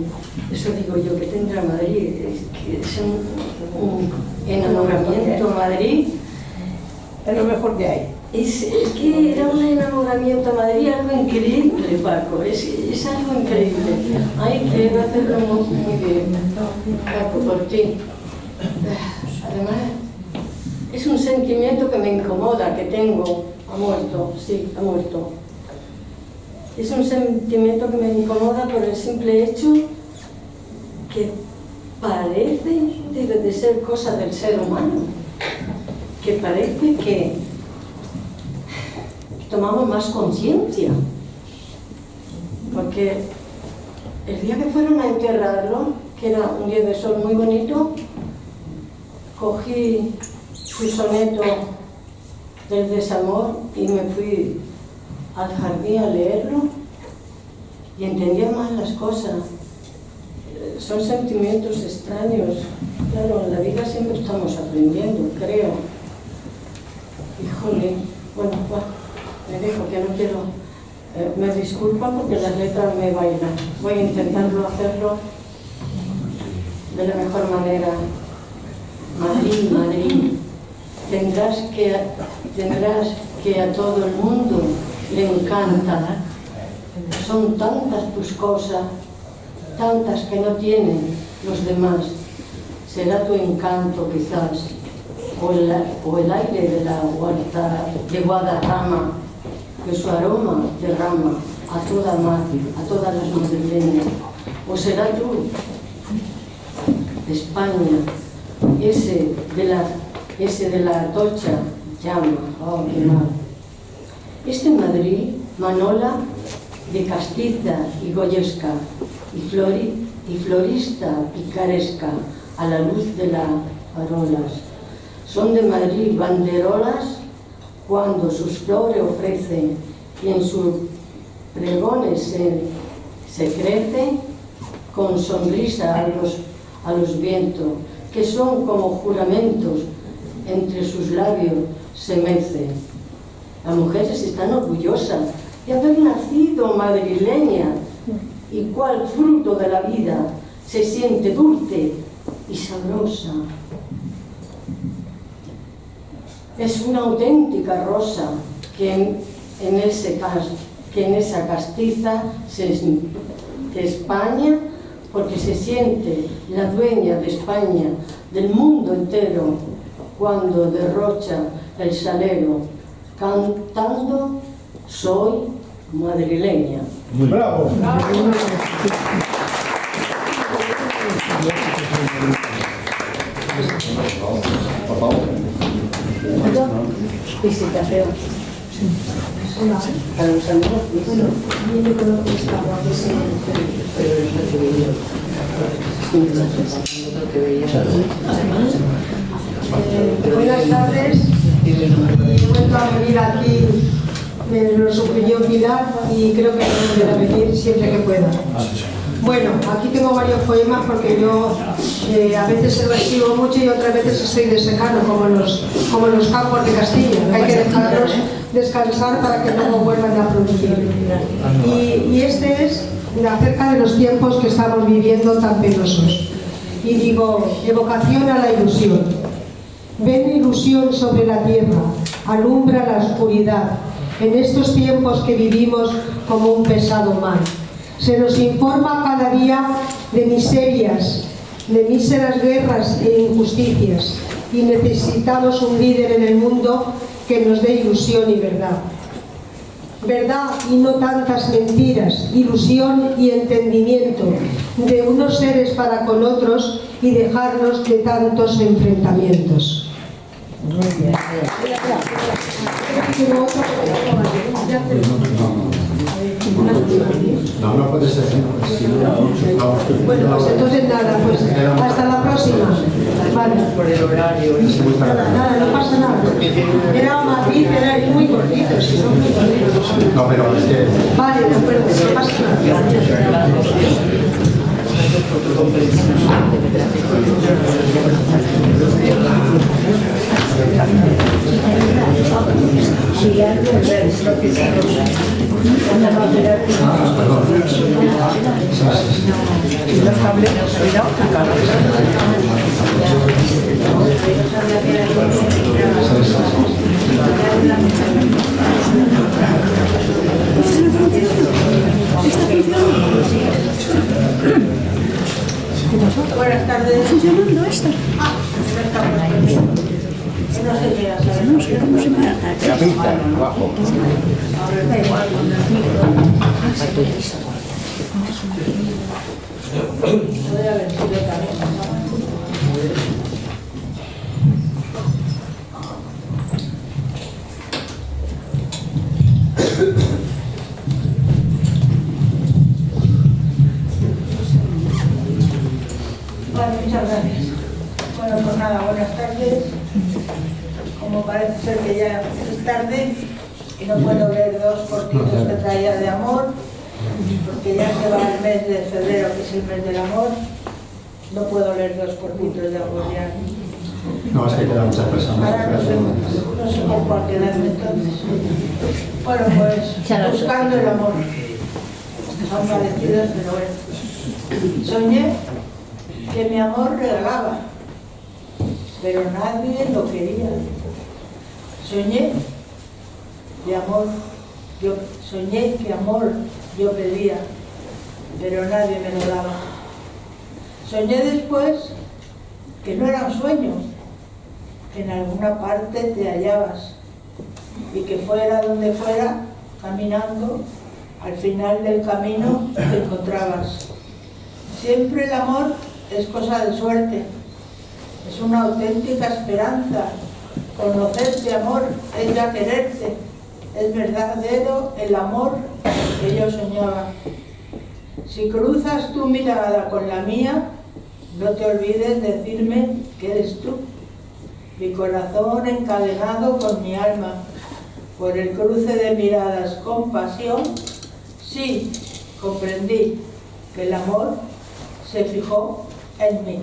Eso digo yo, ¿qué tendrá Madrid? Es que es un enamoramiento Madrid. Es lo mejor que hay. Es que era un enamoramiento Madrid, algo increíble, Paco, es algo increíble. Hay que hacerlo muy bien, Paco, por ti. Además, es un sentimiento que me incomoda, que tengo. Ha muerto, sí, ha muerto. Es un sentimiento que me incomoda por el simple hecho que parece, debe de ser cosa del ser humano, que parece que tomamos más conciencia. Porque el día que fueron a enterrarlo, que era un día de sol muy bonito, cogí su soneto del desamor y me fui al jardín a leerlo y entendía más las cosas. Son sentimientos extraños. Claro, en la vida siempre estamos aprendiendo, creo. Híjole, bueno, me dejo que no quiero. Me disculpan porque las letras me bailan. Voy a intentarlo hacerlo de la mejor manera. Madrid, Madrid, tendrás que a todo el mundo le encanta. Son tantas tus cosas, tantas que no tienen los demás. Será tu encanto quizás, o el aire de la huerta de Guadarrama, que su aroma derrama a todas las madrileñas. O será tú, España, ese de la Atocha, llama, oh, qué mal. Este Madrid, Manola, de castiza y goyesca, y florista picaresca, a la luz de las farolas. Son de Madrid banderolas cuando sus flores ofrecen, y en sus pregones se crece con sonrisa a los vientos, que son como juramentos, entre sus labios se mecen. Las mujeres están orgullosas de haber nacido madrileña, y cual fruto de la vida se siente dulce y sabrosa. Es una auténtica rosa que en esa castiza de España, porque se siente la dueña de España, del mundo entero, cuando derrocha el salero, cantando soy madrileña. ¡Bravo! Por favor. Visitación. Hola. Para los amigos. Bueno, yo conozco esta agua que se... Buenas tardes. He vuelto a venir aquí, me lo sugirió Pilar y creo que voy a venir siempre que pueda. Bueno, aquí tengo varios poemas porque yo a veces escribo mucho y otras veces estoy desecando, como los campos de Castilla, que hay que dejarlos descansar para que luego vuelvan a producir. Y este es acerca de los tiempos que estamos viviendo tan penosos. Y digo, evocación a la ilusión. Ven ilusión sobre la tierra, alumbra la oscuridad, en estos tiempos que vivimos como un pesado mal. Se nos informa cada día de miserias, de míseras guerras e injusticias, y necesitamos un líder en el mundo que nos dé ilusión y verdad. Verdad y no tantas mentiras, ilusión y entendimiento de unos seres para con otros y dejarnos de tantos enfrentamientos. Muy bien. No puede ser. Bueno, pues entonces nada, pues hasta la próxima. Vale. Por el horario. Nada, no pasa nada. Era Madrid, era muy cortito, si son muy cortitos. No, pero es que... Vale, de acuerdo, no pasa nada. Buenas tardes. ¿Funcionando esto? No se llega a saber. No sé cómo se me haga. La pinta, abajo. Da igual. Voy a ver si le cabe. Vale, muchas gracias. Bueno, pues nada, buenas tardes. Como parece ser que ya es tarde y no puedo leer dos cortitos que traía de amor, porque ya se va el mes de febrero, que es el mes del amor, no puedo leer dos cortitos de amor ya. No, es que quedan muchas personas. Ahora no sé por cuál quedarme entonces. Bueno, pues buscando el amor. Son parecidos, pero bueno. Soñé que mi amor regalaba, pero nadie lo quería. Soñé que amor yo pedía, pero nadie me lo daba. Soñé después que no era un sueño, que en alguna parte te hallabas y que fuera donde fuera, caminando, al final del camino te encontrabas. Siempre el amor es cosa de suerte, es una auténtica esperanza. Conocerte, amor, es ya quererte, es verdadero el amor que yo soñaba. Si cruzas tu mirada con la mía, no te olvides decirme que eres tú. Mi corazón encadenado con mi alma, por el cruce de miradas con pasión, sí, comprendí que el amor se fijó en mí.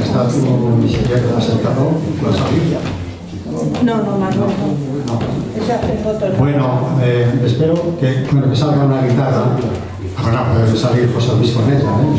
¿Está tu miseria que has sentado? ¿Lo has sabido? No, Manuel, no. Esa hace fotos. Bueno, espero que salga una guitarra. Bueno, puede salir José Luis con ella, bueno,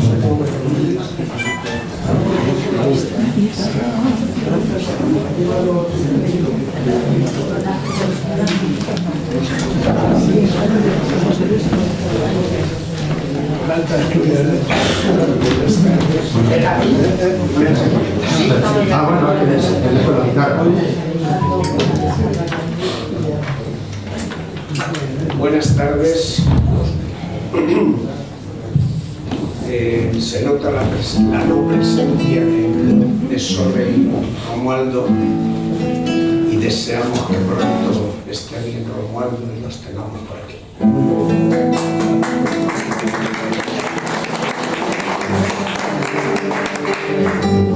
que le fue la guitarra. Buenas tardes. Se nota la no presencia de Sorbe y Romualdo y deseamos que pronto esté bien Romualdo y los tengamos por aquí.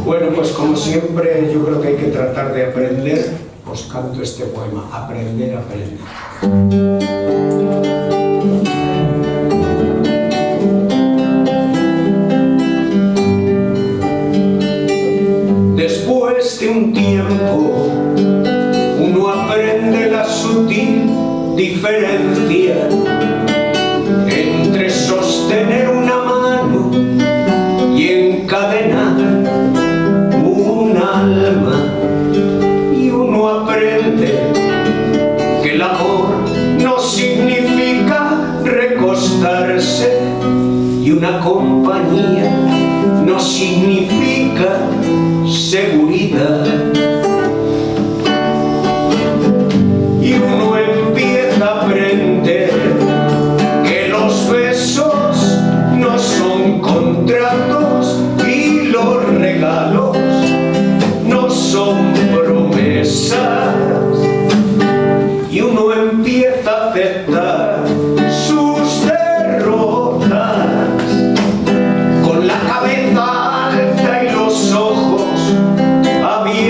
Bueno, pues como siempre yo creo que hay que tratar de aprender, os canto este poema, Aprender a aprender. Después de un tiempo, uno aprende la sutil diferencia entre sostener una mano y encadenar un alma. Y uno aprende que el amor no significa recostarse y una compañía no significa seguridad. Y uno empieza a aprender que los besos no son contratos y los regalos no son promesas. Y uno empieza a aceptar sus derrotas con la cabeza alta y los ojos abiertos.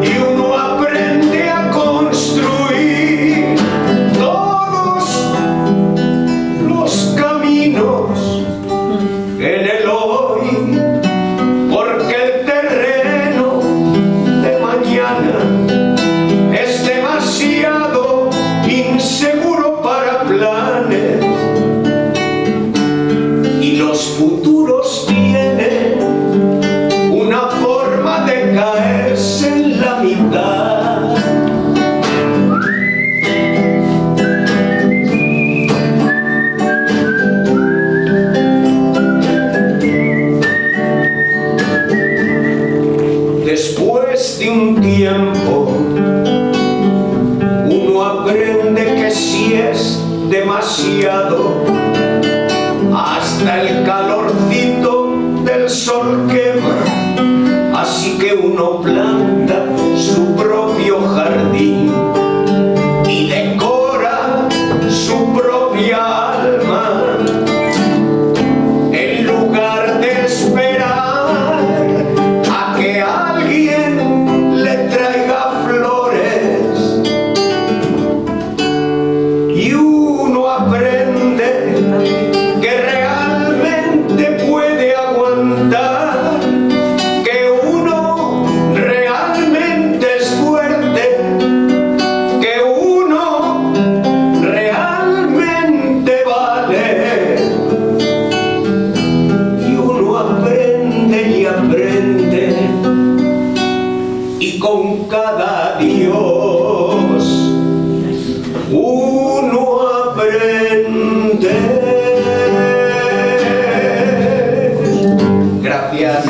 Y uno aprende a construir lado, hasta el calorcito del sol quema. Así que uno planta su propio jardín y decora su propia alma, en lugar de esperar a que alguien le traiga flores. Y uno aprende que realmente puede aguantar, que uno realmente es fuerte, que uno realmente vale. Y uno aprende y aprende, y con cada adiós uno aprende. Gracias.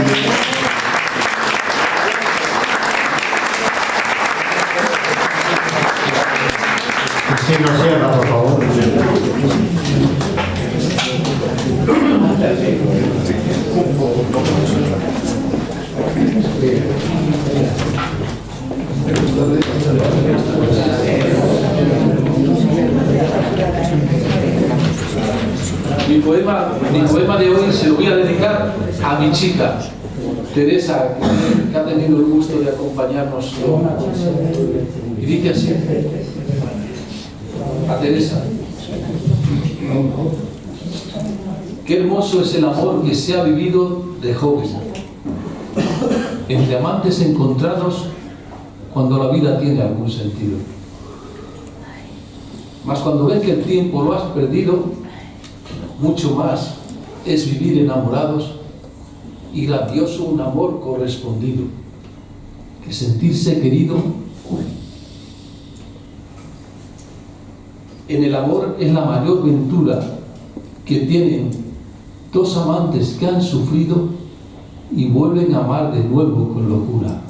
Sí, no cierra, por favor. Mi poema de hoy se lo voy a dedicar a mi chica, Teresa, que ha tenido el gusto de acompañarnos hoy. Y dice así, a Teresa: qué hermoso es el amor que se ha vivido de joven, entre amantes encontrados cuando la vida tiene algún sentido. Mas cuando ves que el tiempo lo has perdido, mucho más es vivir enamorados y grandioso un amor correspondido, que sentirse querido. En el amor es la mayor ventura que tienen dos amantes que han sufrido y vuelven a amar de nuevo con locura.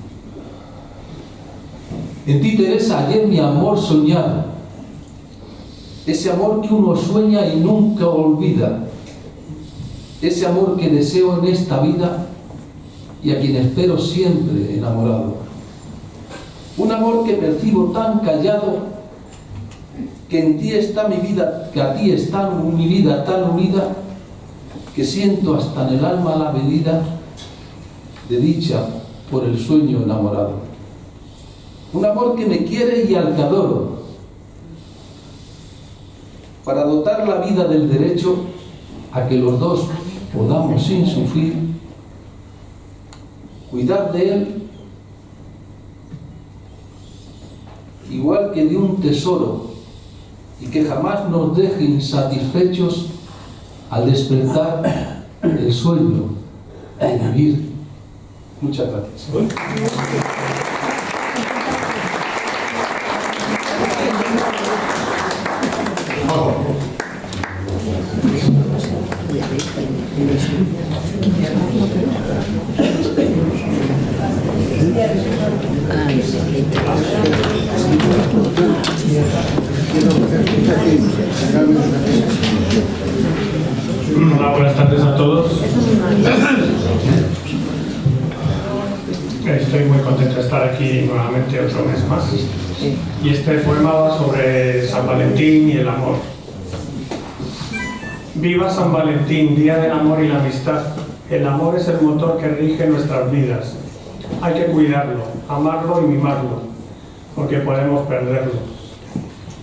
En ti, Teresa, ayer mi amor soñado, ese amor que uno sueña y nunca olvida, ese amor que deseo en esta vida y a quien espero siempre enamorado. Un amor que percibo tan callado, que en ti está mi vida, que a ti está mi vida tan unida, que siento hasta en el alma la medida de dicha por el sueño enamorado. Un amor que me quiere y al que adoro, para dotar la vida del derecho a que los dos podamos sin sufrir cuidar de él igual que de un tesoro, y que jamás nos deje insatisfechos al despertar el sueño de vivir. Muchas gracias. Hola, buenas tardes a todos. Estoy muy contento de estar aquí nuevamente otro mes más. Y este poema va sobre San Valentín y el amor. Viva San Valentín, día del amor y la amistad. El amor es el motor que rige nuestras vidas. Hay que cuidarlo, amarlo y mimarlo, porque podemos perderlo.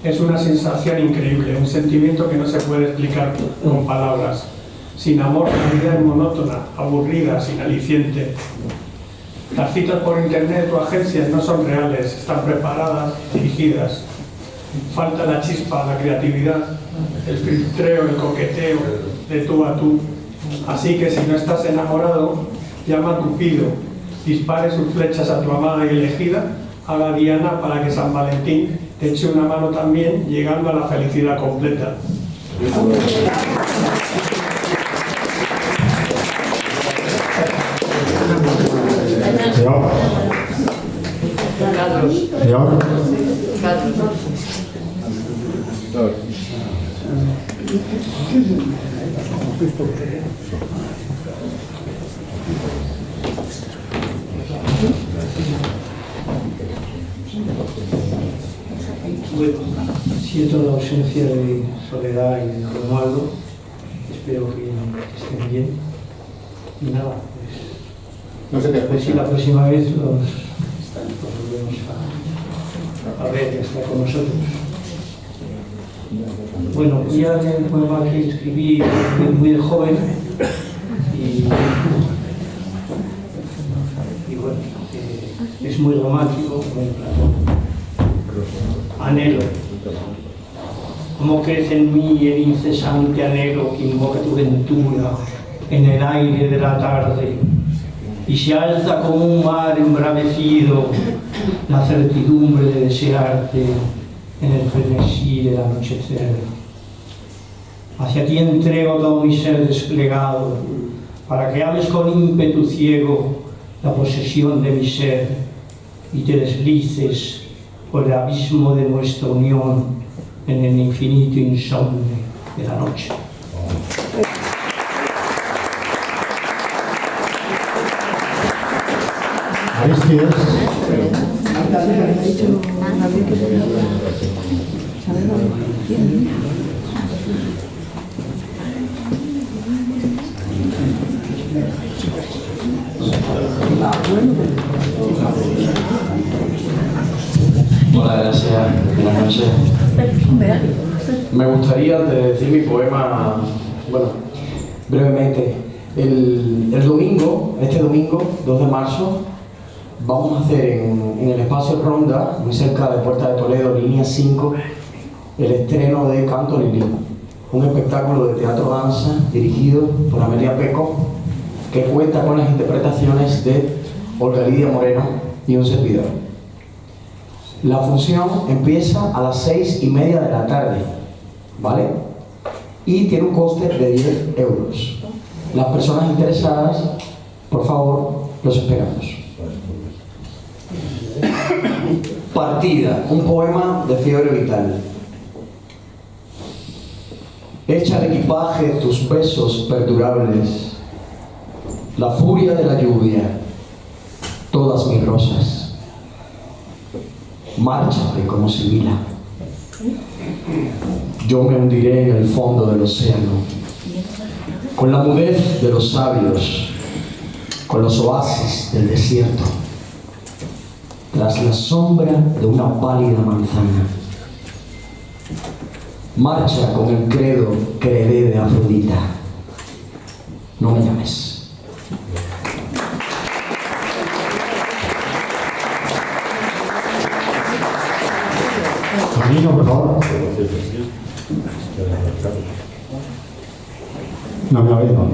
Es una sensación increíble, un sentimiento que no se puede explicar con palabras. Sin amor la vida es monótona, aburrida, sin aliciente. Las citas por internet o agencias no son reales, están preparadas, dirigidas. Falta la chispa, la creatividad, el filtreo, el coqueteo de tú a tú. Así que si no estás enamorado, llama a Cupido, dispare sus flechas a tu amada y elegida, haga diana para que San Valentín te eche una mano también, llegando a la felicidad completa. Bueno, siento la ausencia de Soledad y de Romualdo. Espero que estén bien. Y nada, pues, a ver si la próxima vez los volvemos a ver, que está con nosotros. Bueno, ya el poema que escribí muy de joven y bueno, es muy romántico, muy claro. Anhelo, como crece en mí el incesante anhelo que invoca tu ventura en el aire de la tarde y se alza como un mar embravecido la certidumbre de desearte en el frenesí del anochecer. Hacia ti entrego todo mi ser desplegado para que hables con ímpetu ciego la posesión de mi ser y te deslices por el abismo de nuestra unión en el infinito insomnio de la noche. Aristides. Hola, gracias. Buenas noches. Me gustaría, antes de decir mi poema, bueno, brevemente, el domingo, este domingo, 2 de marzo, vamos a hacer en el espacio Ronda, muy cerca de Puerta de Toledo, línea 5, el estreno de Canto Lili, un espectáculo de teatro-danza dirigido por Amelia Peco, que cuenta con las interpretaciones de Olga Lidia Moreno y un servidor. La función empieza a las 6:30 de la tarde, ¿vale? Y tiene un coste de 10 euros. Las personas interesadas, por favor, los esperamos. Partida, un poema de Fiebre Vital. Echa al equipaje tus besos perdurables, la furia de la lluvia, todas mis rosas. Márchate como Sibila. Yo me hundiré en el fondo del océano, con la mudez de los sabios, con los oasis del desierto, tras la sombra de una pálida manzana. Marcha con el credo que heredé de Afrodita. No me llames. Camino, por favor. No me ha oído.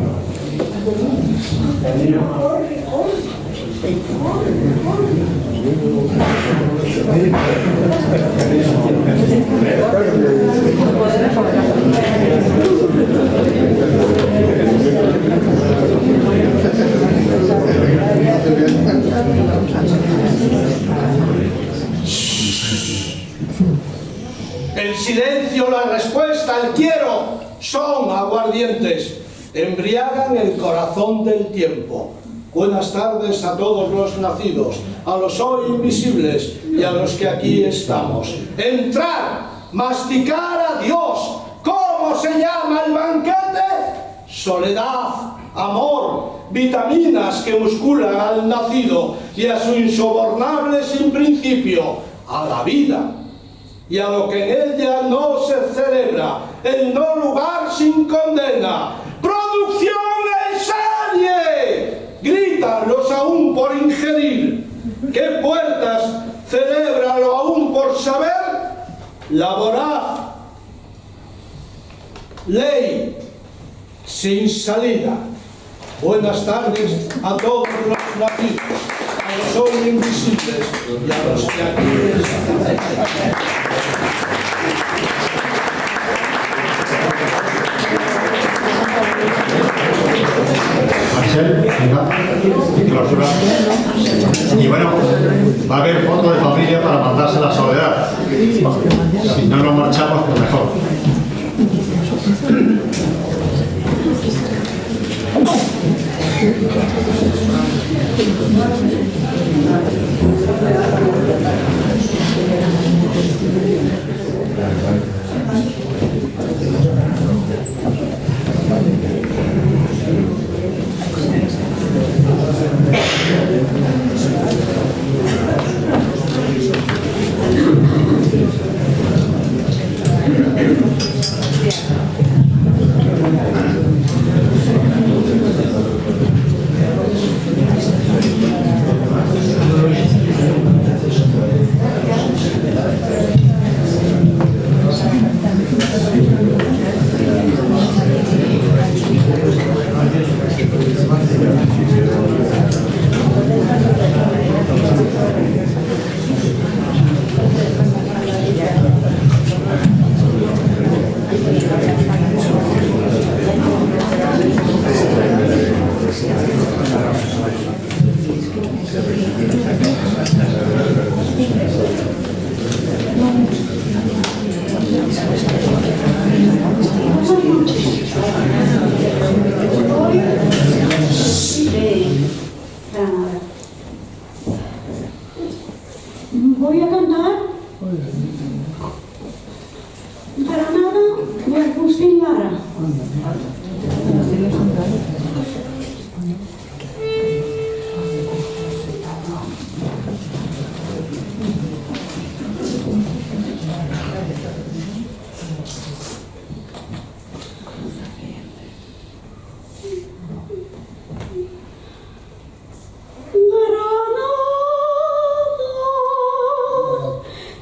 El silencio, la respuesta, el quiero, son aguardientes, embriagan el corazón del tiempo. Buenas tardes a todos los nacidos, a los hoy invisibles y a los que aquí estamos. Entrar, masticar a Dios. ¿Cómo se llama el banquete? Soledad, amor, vitaminas que musculan al nacido y a su insobornable sin principio, a la vida. Y a lo que en ella no se celebra, el no lugar sin condena. ¡Producción en serie! Gritan los aún por ingerir. ¿Qué puertas celebra lo aún por saber? La voraz ley sin salida. Buenas tardes a todos los nacidos, a los hoy invisibles y a los que aquí están. Marcel, venga, y clausura. Y bueno, va a haber foto de familia para mandarse la Soledad. Si no nos marchamos, pues mejor. Voy a cantar Granada de Agustín Lara.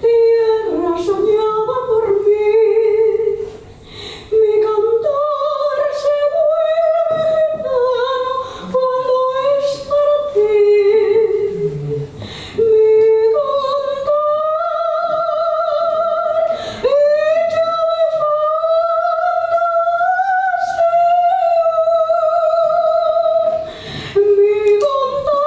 Tierra soñada por mí, mi cantor se vuelve gitano cuando es para ti. Mi cantor hecho de fantasía, mi cantor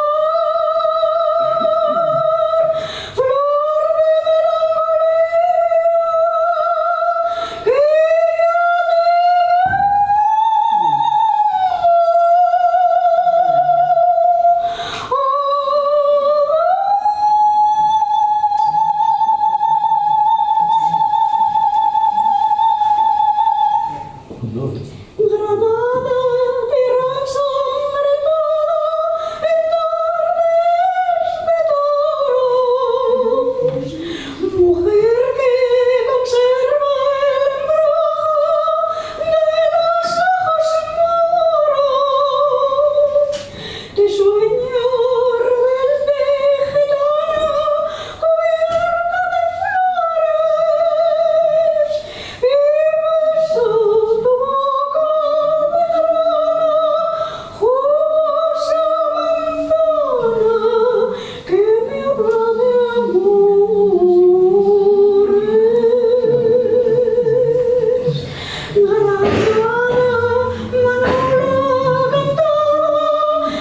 Granada, tierra ensangrentada en tardes de toros, mujer que conserva el embrujo de los ojos moros, te sueño rebelde gitana cubierta de flores y beso tu boca de grana, jugosa manzana que me habla de amores. Granada, Manolo cantaba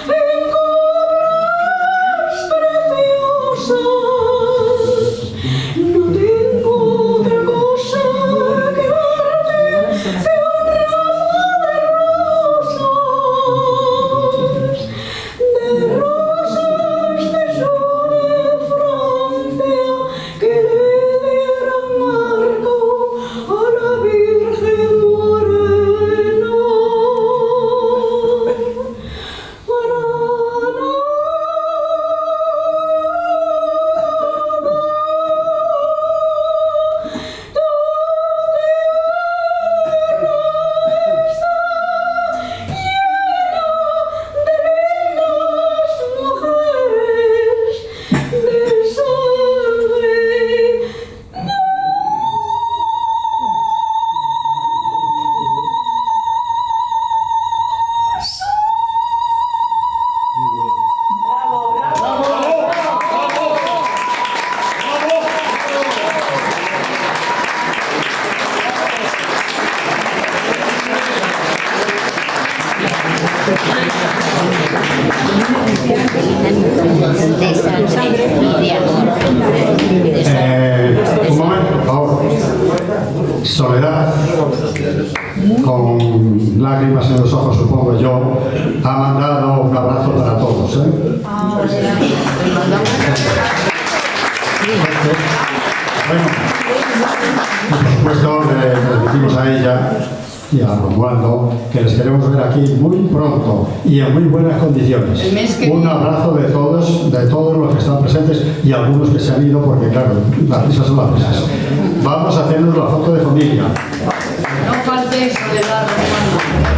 en coplas preciosas. No tengo otra cosa que darte que un ramo de rosas de sur de Francia que le dieron marco a la Virgen Morena. Un momento, por favor. Soledad, con lágrimas en los ojos, supongo yo, ha mandado un abrazo para todos. Bueno, por supuesto, le decimos a ella y a Romualdo que les queremos ver aquí muy pronto y en muy buenas condiciones. Un abrazo de todos los que están presentes y algunos que se han ido porque, claro, las risas son las risas. Vamos a hacernos la foto de familia. No faltéis, Soledad, Romualdo.